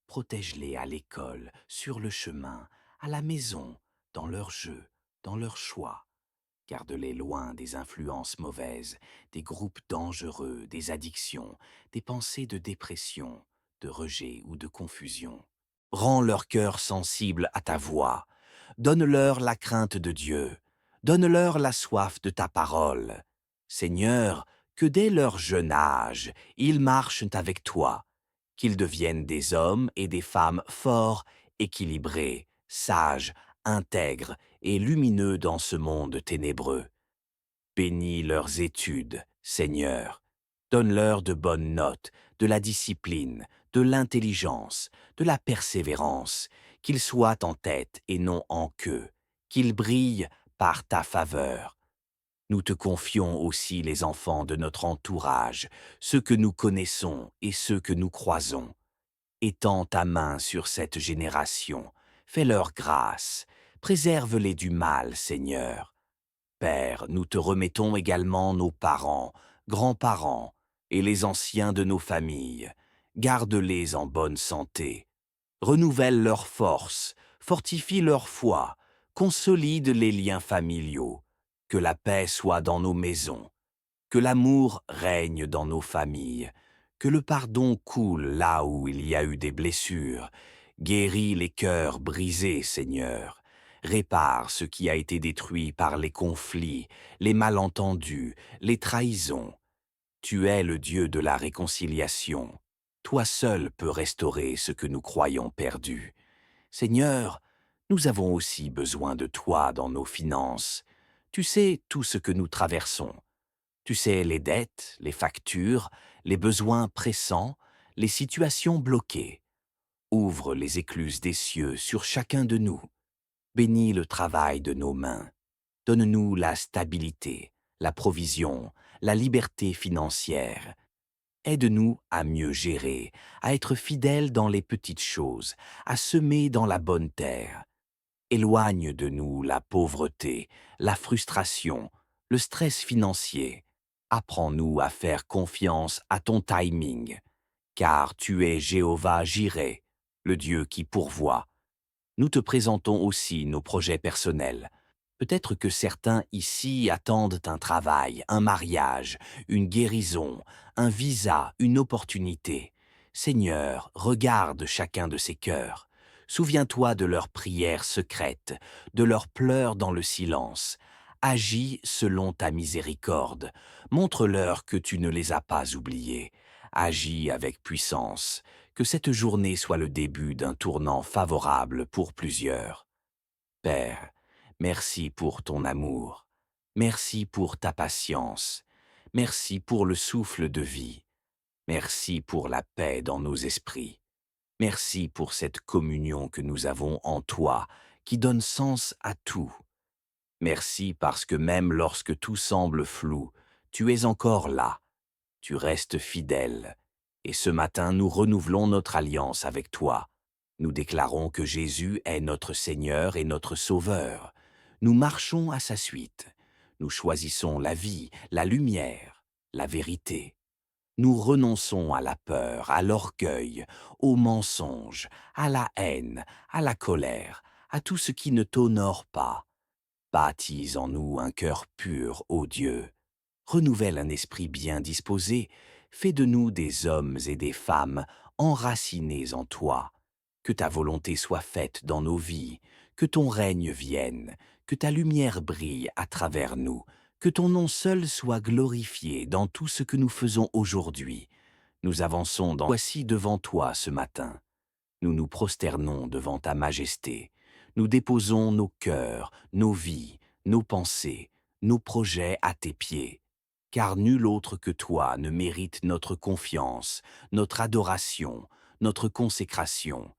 Protège-les à l'école, sur le chemin, à la maison, dans leurs jeux, dans leurs choix. Garde-les loin des influences mauvaises, des groupes dangereux, des addictions, des pensées de dépression, de rejet ou de confusion. Rends leur cœur sensible à ta voix. Donne-leur la crainte de Dieu. Donne-leur la soif de ta parole. Seigneur, que dès leur jeune âge, ils marchent avec toi, qu'ils deviennent des hommes et des femmes forts, équilibrés, sages, intègres et lumineux dans ce monde ténébreux. Bénis leurs études, Seigneur. Donne-leur de bonnes notes, de la discipline, de l'intelligence, de la persévérance, qu'ils soient en tête et non en queue, qu'ils brillent par ta faveur. Nous te confions aussi les enfants de notre entourage, ceux que nous connaissons et ceux que nous croisons. Étends ta main sur cette génération, fais-leur grâce, préserve-les du mal, Seigneur. Père, nous te remettons également nos parents, grands-parents et les anciens de nos familles. Garde-les en bonne santé. Renouvelle leur force, fortifie leur foi, consolide les liens familiaux. Que la paix soit dans nos maisons, que l'amour règne dans nos familles, que le pardon coule là où il y a eu des blessures. Guéris les cœurs brisés, Seigneur. Répare ce qui a été détruit par les conflits, les malentendus, les trahisons. Tu es le Dieu de la réconciliation. Toi seul peux restaurer ce que nous croyons perdu. Seigneur, nous avons aussi besoin de toi dans nos finances. Tu sais tout ce que nous traversons. Tu sais les dettes, les factures, les besoins pressants, les situations bloquées. Ouvre les écluses des cieux sur chacun de nous. Bénis le travail de nos mains. Donne-nous la stabilité, la provision, la liberté financière. Aide-nous à mieux gérer, à être fidèles dans les petites choses, à semer dans la bonne terre. Éloigne de nous la pauvreté, la frustration, le stress financier. Apprends-nous à faire confiance à ton timing, car tu es Jéhovah Jireh, le Dieu qui pourvoit. Nous te présentons aussi nos projets personnels. Peut-être que certains ici attendent un travail, un mariage, une guérison, un visa, une opportunité. Seigneur, regarde chacun de ces cœurs. Souviens-toi de leurs prières secrètes, de leurs pleurs dans le silence. Agis selon ta miséricorde. Montre-leur que tu ne les as pas oubliés. Agis avec puissance. Que cette journée soit le début d'un tournant favorable pour plusieurs. Père, merci pour ton amour. Merci pour ta patience. Merci pour le souffle de vie. Merci pour la paix dans nos esprits. Merci pour cette communion que nous avons en toi, qui donne sens à tout. Merci parce que même lorsque tout semble flou, tu es encore là. Tu restes fidèle. Et ce matin, nous renouvelons notre alliance avec toi. Nous déclarons que Jésus est notre Seigneur et notre Sauveur. Nous marchons à sa suite. Nous choisissons la vie, la lumière, la vérité. Nous renonçons à la peur, à l'orgueil, au mensonge, à la haine, à la colère, à tout ce qui ne t'honore pas. Baptise en nous un cœur pur, ô Dieu. Renouvelle un esprit bien disposé. Fais de nous des hommes et des femmes enracinés en toi. Que ta volonté soit faite dans nos vies, que ton règne vienne, que ta lumière brille à travers nous, que ton nom seul soit glorifié dans tout ce que nous faisons aujourd'hui. Nous avançons voici devant toi ce matin. Nous nous prosternons devant ta majesté. Nous déposons nos cœurs, nos vies, nos pensées, nos projets à tes pieds. Car nul autre que toi ne mérite notre confiance, notre adoration, notre consécration.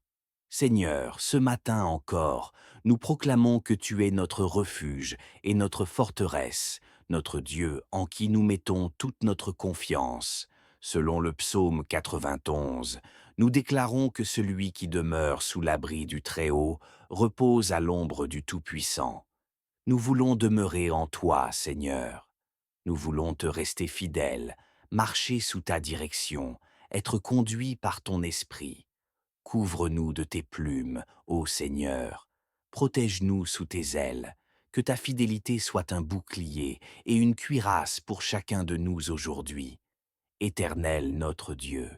Seigneur, ce matin encore, nous proclamons que tu es notre refuge et notre forteresse, notre Dieu en qui nous mettons toute notre confiance. Selon le psaume 91, nous déclarons que celui qui demeure sous l'abri du Très-Haut repose à l'ombre du Tout-Puissant. Nous voulons demeurer en toi, Seigneur. Nous voulons te rester fidèles, marcher sous ta direction, être conduits par ton esprit. Couvre-nous de tes plumes, ô Seigneur. Protège-nous sous tes ailes. Que ta fidélité soit un bouclier et une cuirasse pour chacun de nous aujourd'hui. Éternel notre Dieu,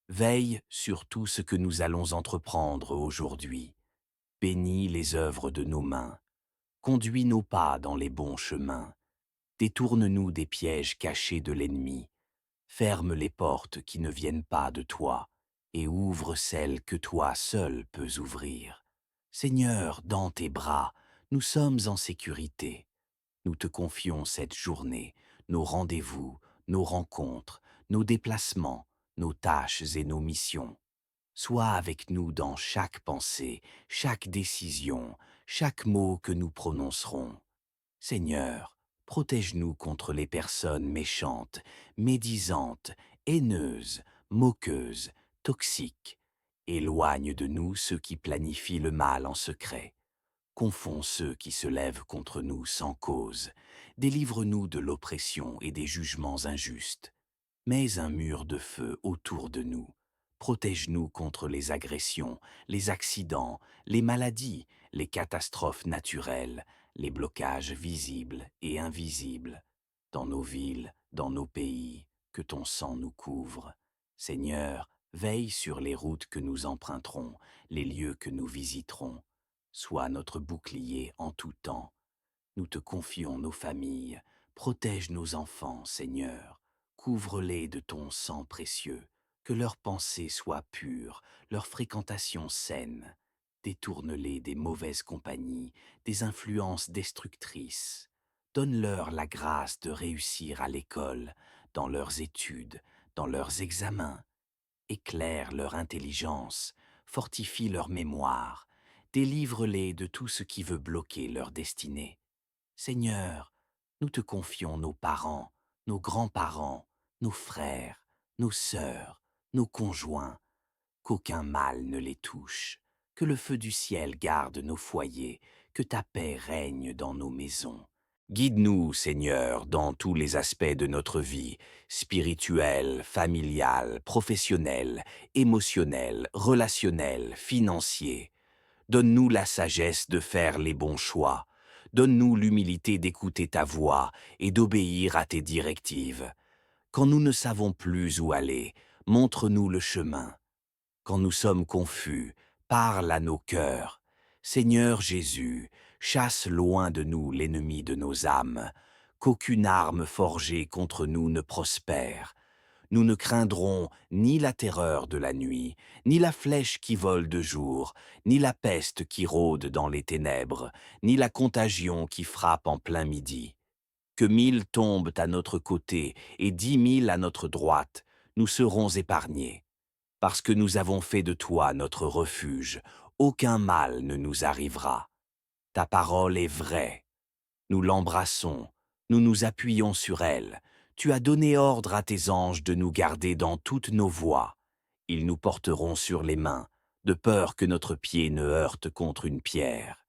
veille sur tout ce que nous allons entreprendre aujourd'hui. Bénis les œuvres de nos mains. Conduis nos pas dans les bons chemins. Détourne-nous des pièges cachés de l'ennemi. Ferme les portes qui ne viennent pas de toi, et ouvre celles que toi seul peux ouvrir. Seigneur, dans tes bras, nous sommes en sécurité. Nous te confions cette journée, nos rendez-vous, nos rencontres, nos déplacements, nos tâches et nos missions. Sois avec nous dans chaque pensée, chaque décision, chaque mot que nous prononcerons. Seigneur, protège-nous contre les personnes méchantes, médisantes, haineuses, moqueuses, toxiques. Éloigne de nous ceux qui planifient le mal en secret. Confonds ceux qui se lèvent contre nous sans cause. Délivre-nous de l'oppression et des jugements injustes. Mets un mur de feu autour de nous. Protège-nous contre les agressions, les accidents, les maladies, les catastrophes naturelles, les blocages visibles et invisibles. Dans nos villes, dans nos pays, que ton sang nous couvre. Seigneur, veille sur les routes que nous emprunterons, les lieux que nous visiterons. Sois notre bouclier en tout temps. Nous te confions nos familles. Protège nos enfants, Seigneur. Couvre-les de ton sang précieux. Que leurs pensées soient pures, leur fréquentation saine. Détourne-les des mauvaises compagnies, des influences destructrices. Donne-leur la grâce de réussir à l'école, dans leurs études, dans leurs examens. Éclaire leur intelligence, fortifie leur mémoire, délivre-les de tout ce qui veut bloquer leur destinée. Seigneur, nous te confions nos parents, nos grands-parents, nos frères, nos sœurs, nos conjoints, qu'aucun mal ne les touche, que le feu du ciel garde nos foyers, que ta paix règne dans nos maisons. Guide-nous, Seigneur, dans tous les aspects de notre vie, spirituelle, familiale, professionnelle, émotionnelle, relationnelle, financier. Donne-nous la sagesse de faire les bons choix. Donne-nous l'humilité d'écouter ta voix et d'obéir à tes directives. Quand nous ne savons plus où aller, montre-nous le chemin. Quand nous sommes confus, parle à nos cœurs. Seigneur Jésus, chasse loin de nous l'ennemi de nos âmes, qu'aucune arme forgée contre nous ne prospère. Nous ne craindrons ni la terreur de la nuit, ni la flèche qui vole de jour, ni la peste qui rôde dans les ténèbres, ni la contagion qui frappe en plein midi. Que 1000 tombent à notre côté et 10 000 à notre droite, nous serons épargnés. Parce que nous avons fait de toi notre refuge, aucun mal ne nous arrivera. Ta parole est vraie. Nous l'embrassons, nous nous appuyons sur elle. Tu as donné ordre à tes anges de nous garder dans toutes nos voies. Ils nous porteront sur les mains, de peur que notre pied ne heurte contre une pierre.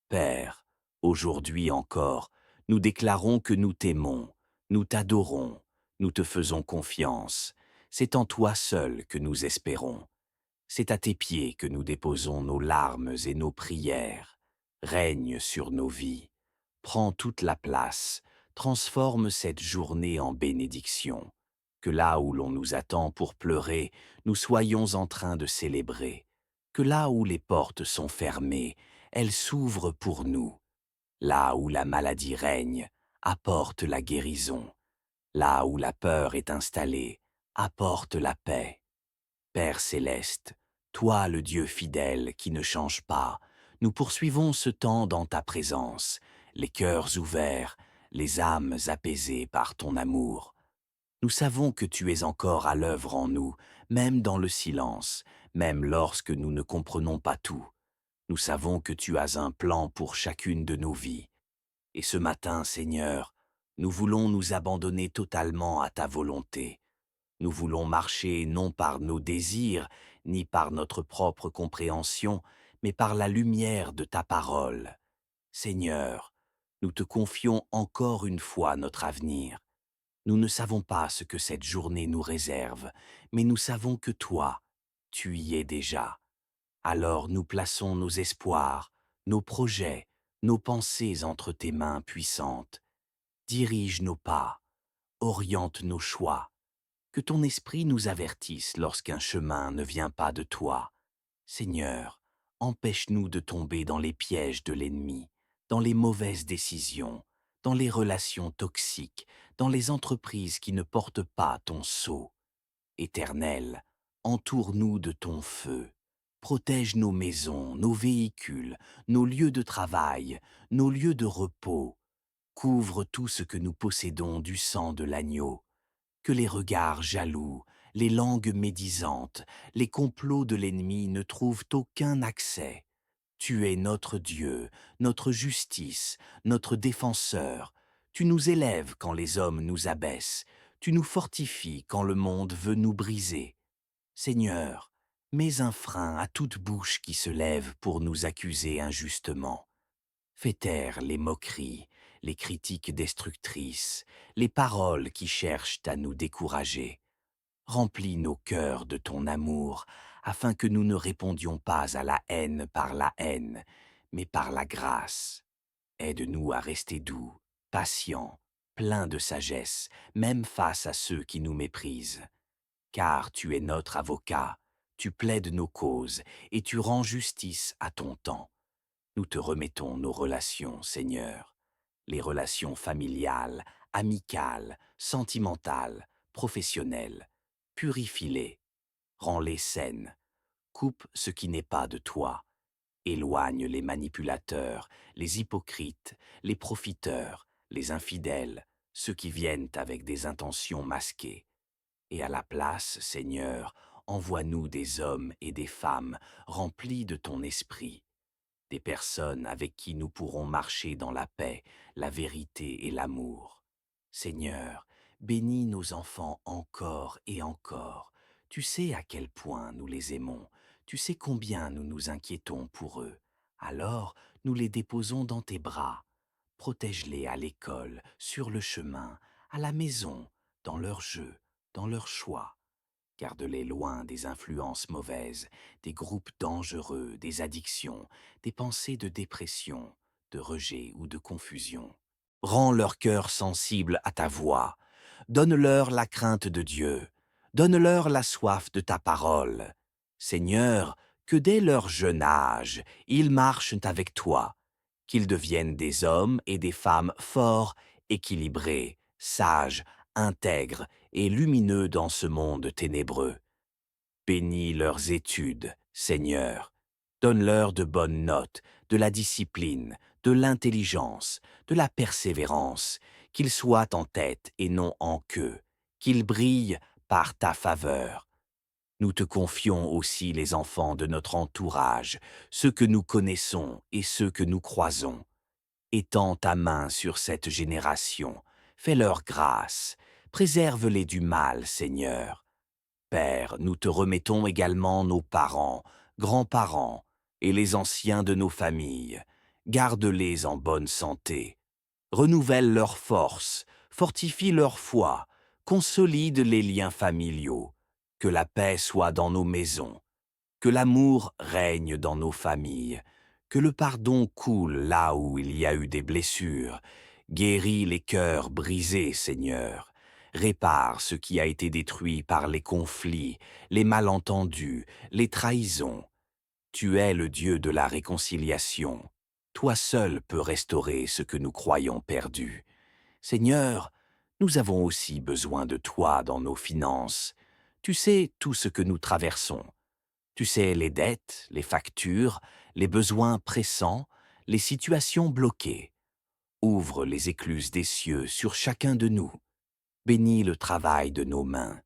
Père, aujourd'hui encore, nous déclarons que nous t'aimons, nous t'adorons, nous te faisons confiance. C'est en toi seul que nous espérons. C'est à tes pieds que nous déposons nos larmes et nos prières. Règne sur nos vies. Prends toute la place. Transforme cette journée en bénédiction. Que là où l'on nous attend pour pleurer, nous soyons en train de célébrer. Que là où les portes sont fermées, elles s'ouvrent pour nous. Là où la maladie règne, apporte la guérison. Là où la peur est installée, apporte la paix. Père céleste, toi le Dieu fidèle qui ne change pas, nous poursuivons ce temps dans ta présence, les cœurs ouverts, les âmes apaisées par ton amour. Nous savons que tu es encore à l'œuvre en nous, même dans le silence, même lorsque nous ne comprenons pas tout. Nous savons que tu as un plan pour chacune de nos vies. Et ce matin, Seigneur, nous voulons nous abandonner totalement à ta volonté. Nous voulons marcher non par nos désirs, ni par notre propre compréhension, mais par la lumière de ta parole. Seigneur, nous te confions encore une fois notre avenir. Nous ne savons pas ce que cette journée nous réserve, mais nous savons que toi, tu y es déjà. Alors nous plaçons nos espoirs, nos projets, nos pensées entre tes mains puissantes. Dirige nos pas, oriente nos choix. Que ton esprit nous avertisse lorsqu'un chemin ne vient pas de toi. Seigneur, empêche-nous de tomber dans les pièges de l'ennemi, dans les mauvaises décisions, dans les relations toxiques, dans les entreprises qui ne portent pas ton sceau. Éternel, entoure-nous de ton feu. Protège nos maisons, nos véhicules, nos lieux de travail, nos lieux de repos. Couvre tout ce que nous possédons du sang de l'agneau. Que les regards jaloux, les langues médisantes, les complots de l'ennemi ne trouvent aucun accès. Tu es notre Dieu, notre justice, notre défenseur. Tu nous élèves quand les hommes nous abaissent. Tu nous fortifies quand le monde veut nous briser. Seigneur, mets un frein à toute bouche qui se lève pour nous accuser injustement. Fais taire les moqueries, les critiques destructrices, les paroles qui cherchent à nous décourager. Remplis nos cœurs de ton amour, afin que nous ne répondions pas à la haine par la haine, mais par la grâce. Aide-nous à rester doux, patients, pleins de sagesse, même face à ceux qui nous méprisent. Car tu es notre avocat, tu plaides nos causes et tu rends justice à ton temps. Nous te remettons nos relations, Seigneur, les relations familiales, amicales, sentimentales, professionnelles. Purifie-les, rends-les saines, coupe ce qui n'est pas de toi, éloigne les manipulateurs, les hypocrites, les profiteurs, les infidèles, ceux qui viennent avec des intentions masquées. Et à la place, Seigneur, envoie-nous des hommes et des femmes remplis de ton esprit, des personnes avec qui nous pourrons marcher dans la paix, la vérité et l'amour. Seigneur, bénis nos enfants encore et encore. Tu sais à quel point nous les aimons, tu sais combien nous nous inquiétons pour eux. Alors, nous les déposons dans tes bras. Protège-les à l'école, sur le chemin, à la maison, dans leurs jeux, dans leurs choix. Garde-les loin des influences mauvaises, des groupes dangereux, des addictions, des pensées de dépression, de rejet ou de confusion. Rends leur cœur sensible à ta voix. Donne-leur la crainte de Dieu. Donne-leur la soif de ta parole. Seigneur, que dès leur jeune âge, ils marchent avec toi, qu'ils deviennent des hommes et des femmes forts, équilibrés, sages, intègres et lumineux dans ce monde ténébreux. Bénis leurs études, Seigneur. Donne-leur de bonnes notes, de la discipline, de l'intelligence, de la persévérance, qu'ils soient en tête et non en queue, qu'ils brillent par ta faveur. Nous te confions aussi les enfants de notre entourage, ceux que nous connaissons et ceux que nous croisons. Étends ta main sur cette génération, fais-leur grâce, préserve-les du mal, Seigneur. Père, nous te remettons également nos parents, grands-parents et les anciens de nos familles. Garde-les en bonne santé. Renouvelle leur force, fortifie leur foi, consolide les liens familiaux. Que la paix soit dans nos maisons, que l'amour règne dans nos familles, que le pardon coule là où il y a eu des blessures. Guéris les cœurs brisés, Seigneur. Répare ce qui a été détruit par les conflits, les malentendus, les trahisons. Tu es le Dieu de la réconciliation. Toi seul peux restaurer ce que nous croyons perdu. Seigneur, nous avons aussi besoin de toi dans nos finances. Tu sais tout ce que nous traversons. Tu sais les dettes, les factures, les besoins pressants, les situations bloquées. Ouvre les écluses des cieux sur chacun de nous. Bénis le travail de nos mains.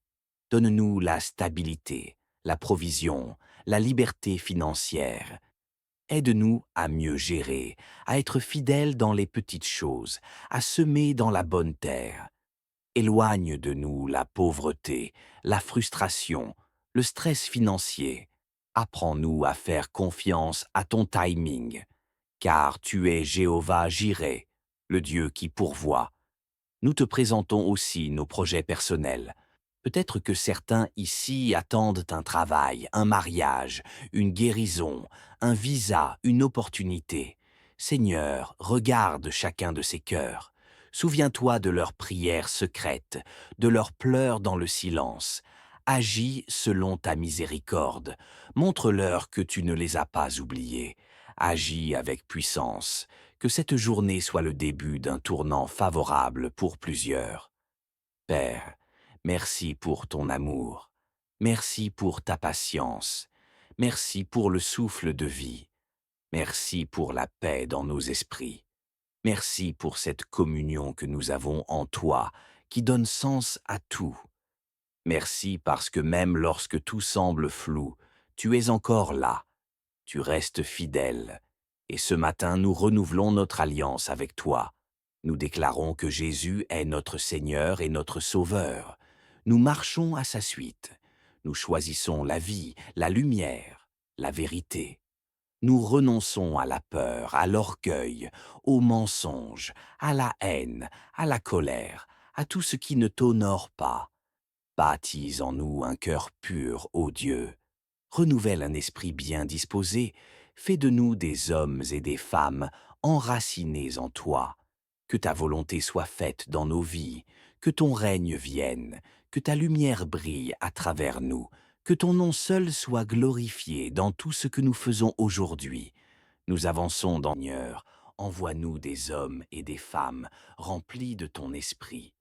Donne-nous la stabilité, la provision, la liberté financière. Aide-nous à mieux gérer, à être fidèles dans les petites choses, à semer dans la bonne terre. Éloigne de nous la pauvreté, la frustration, le stress financier. Apprends-nous à faire confiance à ton timing, car tu es Jéhovah Jireh, le Dieu qui pourvoit. Nous te présentons aussi nos projets personnels. Peut-être que certains ici attendent un travail, un mariage, une guérison, un visa, une opportunité. Seigneur, regarde chacun de ces cœurs. Souviens-toi de leurs prières secrètes, de leurs pleurs dans le silence. Agis selon ta miséricorde. Montre-leur que tu ne les as pas oubliés. Agis avec puissance. Que cette journée soit le début d'un tournant favorable pour plusieurs. Père, merci pour ton amour. Merci pour ta patience. Merci pour le souffle de vie. Merci pour la paix dans nos esprits. Merci pour cette communion que nous avons en toi, qui donne sens à tout. Merci parce que même lorsque tout semble flou, tu es encore là. Tu restes fidèle. Et ce matin, nous renouvelons notre alliance avec toi. Nous déclarons que Jésus est notre Seigneur et notre Sauveur. Nous marchons à sa suite. Nous choisissons la vie, la lumière, la vérité. Nous renonçons à la peur, à l'orgueil, au mensonge, à la haine, à la colère, à tout ce qui ne t'honore pas. Baptise en nous un cœur pur, ô Dieu. Renouvelle un esprit bien disposé, fais de nous des hommes et des femmes enracinés en toi. Que ta volonté soit faite dans nos vies, que ton règne vienne, que ta lumière brille à travers nous, que ton nom seul soit glorifié dans tout ce que nous faisons aujourd'hui. Nous avançons dans le Seigneur, envoie-nous des hommes et des femmes remplis de ton esprit,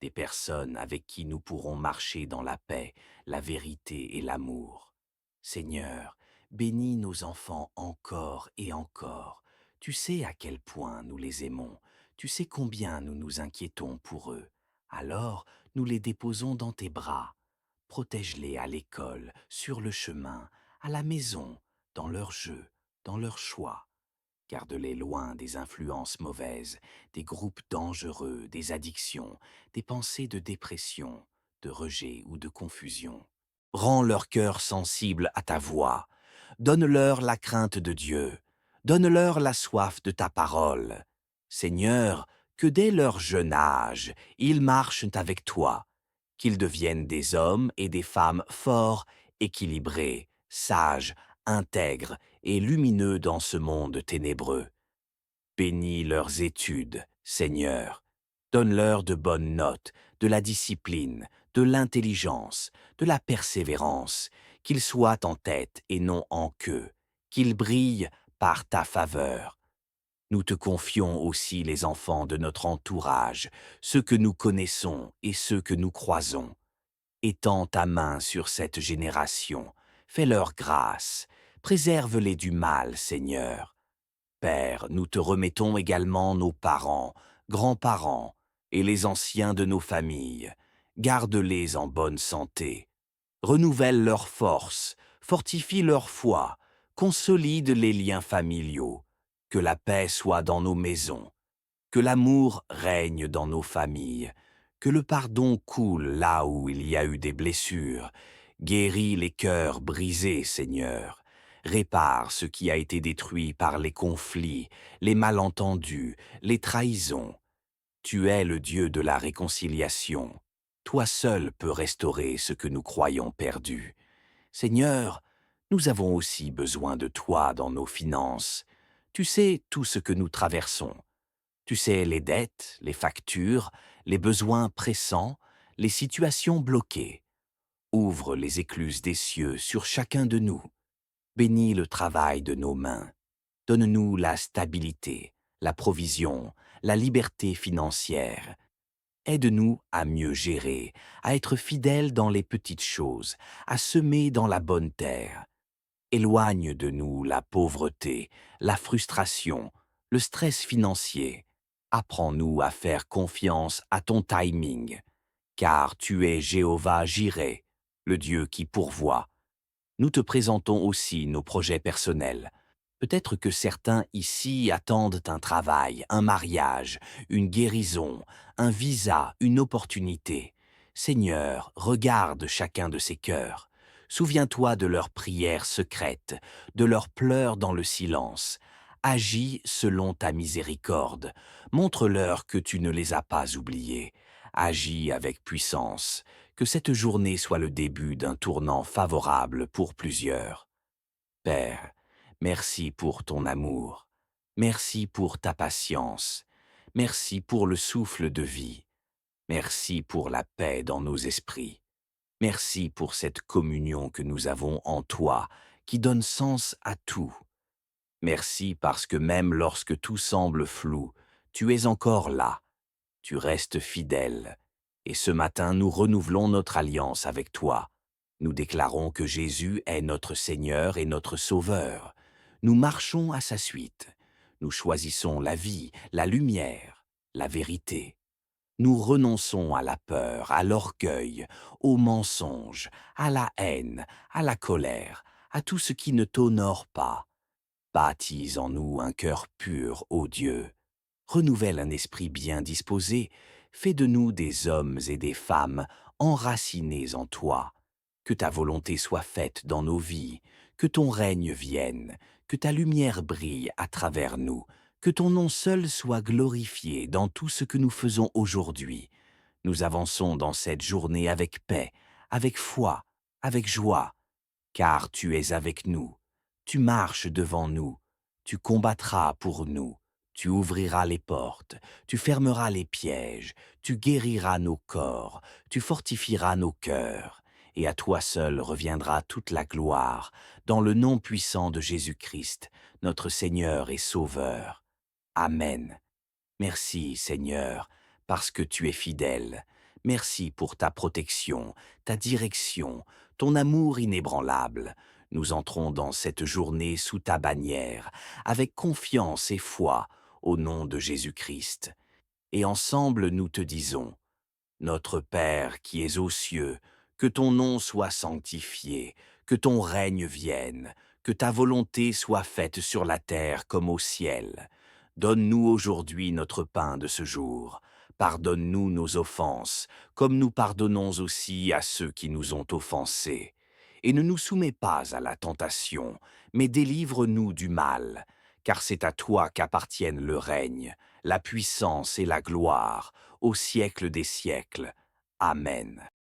des personnes avec qui nous pourrons marcher dans la paix, la vérité et l'amour. Seigneur, bénis nos enfants encore et encore. Tu sais à quel point nous les aimons, tu sais combien nous nous inquiétons pour eux. Alors, nous les déposons dans tes bras. Protège-les à l'école, sur le chemin, à la maison, dans leurs jeux, dans leurs choix. Garde-les loin des influences mauvaises, des groupes dangereux, des addictions, des pensées de dépression, de rejet ou de confusion. Rends leur cœur sensible à ta voix. Donne-leur la crainte de Dieu. Donne-leur la soif de ta parole. Seigneur, que dès leur jeune âge, ils marchent avec toi, qu'ils deviennent des hommes et des femmes forts, équilibrés, sages, intègres et lumineux dans ce monde ténébreux. Bénis leurs études, Seigneur. Donne-leur de bonnes notes, de la discipline, de l'intelligence, de la persévérance, qu'ils soient en tête et non en queue, qu'ils brillent par ta faveur. Nous te confions aussi les enfants de notre entourage, ceux que nous connaissons et ceux que nous croisons. Étends ta main sur cette génération, fais-leur grâce, préserve-les du mal, Seigneur. Père, nous te remettons également nos parents, grands-parents et les anciens de nos familles. Garde-les en bonne santé. Renouvelle leur force, fortifie leur foi, consolide les liens familiaux. Que la paix soit dans nos maisons, que l'amour règne dans nos familles, que le pardon coule là où il y a eu des blessures. Guéris les cœurs brisés, Seigneur. Répare ce qui a été détruit par les conflits, les malentendus, les trahisons. Tu es le Dieu de la réconciliation. Toi seul peux restaurer ce que nous croyons perdu. Seigneur, nous avons aussi besoin de toi dans nos finances. Tu sais tout ce que nous traversons. Tu sais les dettes, les factures, les besoins pressants, les situations bloquées. Ouvre les écluses des cieux sur chacun de nous. Bénis le travail de nos mains. Donne-nous la stabilité, la provision, la liberté financière. Aide-nous à mieux gérer, à être fidèles dans les petites choses, à semer dans la bonne terre. Éloigne de nous la pauvreté, la frustration, le stress financier. Apprends-nous à faire confiance à ton timing, car tu es Jéhovah Jireh, le Dieu qui pourvoit. Nous te présentons aussi nos projets personnels. Peut-être que certains ici attendent un travail, un mariage, une guérison, un visa, une opportunité. Seigneur, regarde chacun de ces cœurs. Souviens-toi de leurs prières secrètes, de leurs pleurs dans le silence. Agis selon ta miséricorde. Montre-leur que tu ne les as pas oubliés. Agis avec puissance. Que cette journée soit le début d'un tournant favorable pour plusieurs. Père, merci pour ton amour. Merci pour ta patience. Merci pour le souffle de vie. Merci pour la paix dans nos esprits. Merci pour cette communion que nous avons en toi, qui donne sens à tout. Merci parce que même lorsque tout semble flou, tu es encore là. Tu restes fidèle. Et ce matin, nous renouvelons notre alliance avec toi. Nous déclarons que Jésus est notre Seigneur et notre Sauveur. Nous marchons à sa suite. Nous choisissons la vie, la lumière, la vérité. Nous renonçons à la peur, à l'orgueil, au mensonge, à la haine, à la colère, à tout ce qui ne t'honore pas. Baptise en nous un cœur pur, ô Dieu. Renouvelle un esprit bien disposé. Fais de nous des hommes et des femmes enracinés en toi. Que ta volonté soit faite dans nos vies, que ton règne vienne, que ta lumière brille à travers nous, que ton nom seul soit glorifié dans tout ce que nous faisons aujourd'hui. Nous avançons dans cette journée avec paix, avec foi, avec joie, car tu es avec nous. Tu marches devant nous, tu combattras pour nous, tu ouvriras les portes, tu fermeras les pièges, tu guériras nos corps, tu fortifieras nos cœurs, et à toi seul reviendra toute la gloire, dans le nom puissant de Jésus-Christ, notre Seigneur et Sauveur. Amen. Merci, Seigneur, parce que tu es fidèle. Merci pour ta protection, ta direction, ton amour inébranlable. Nous entrons dans cette journée sous ta bannière, avec confiance et foi, au nom de Jésus-Christ. Et ensemble nous te disons, Notre Père qui es aux cieux, que ton nom soit sanctifié, que ton règne vienne, que ta volonté soit faite sur la terre comme au ciel. Donne-nous aujourd'hui notre pain de ce jour. Pardonne-nous nos offenses, comme nous pardonnons aussi à ceux qui nous ont offensés. Et ne nous soumets pas à la tentation, mais délivre-nous du mal, car c'est à toi qu'appartiennent le règne, la puissance et la gloire, au siècle des siècles. Amen.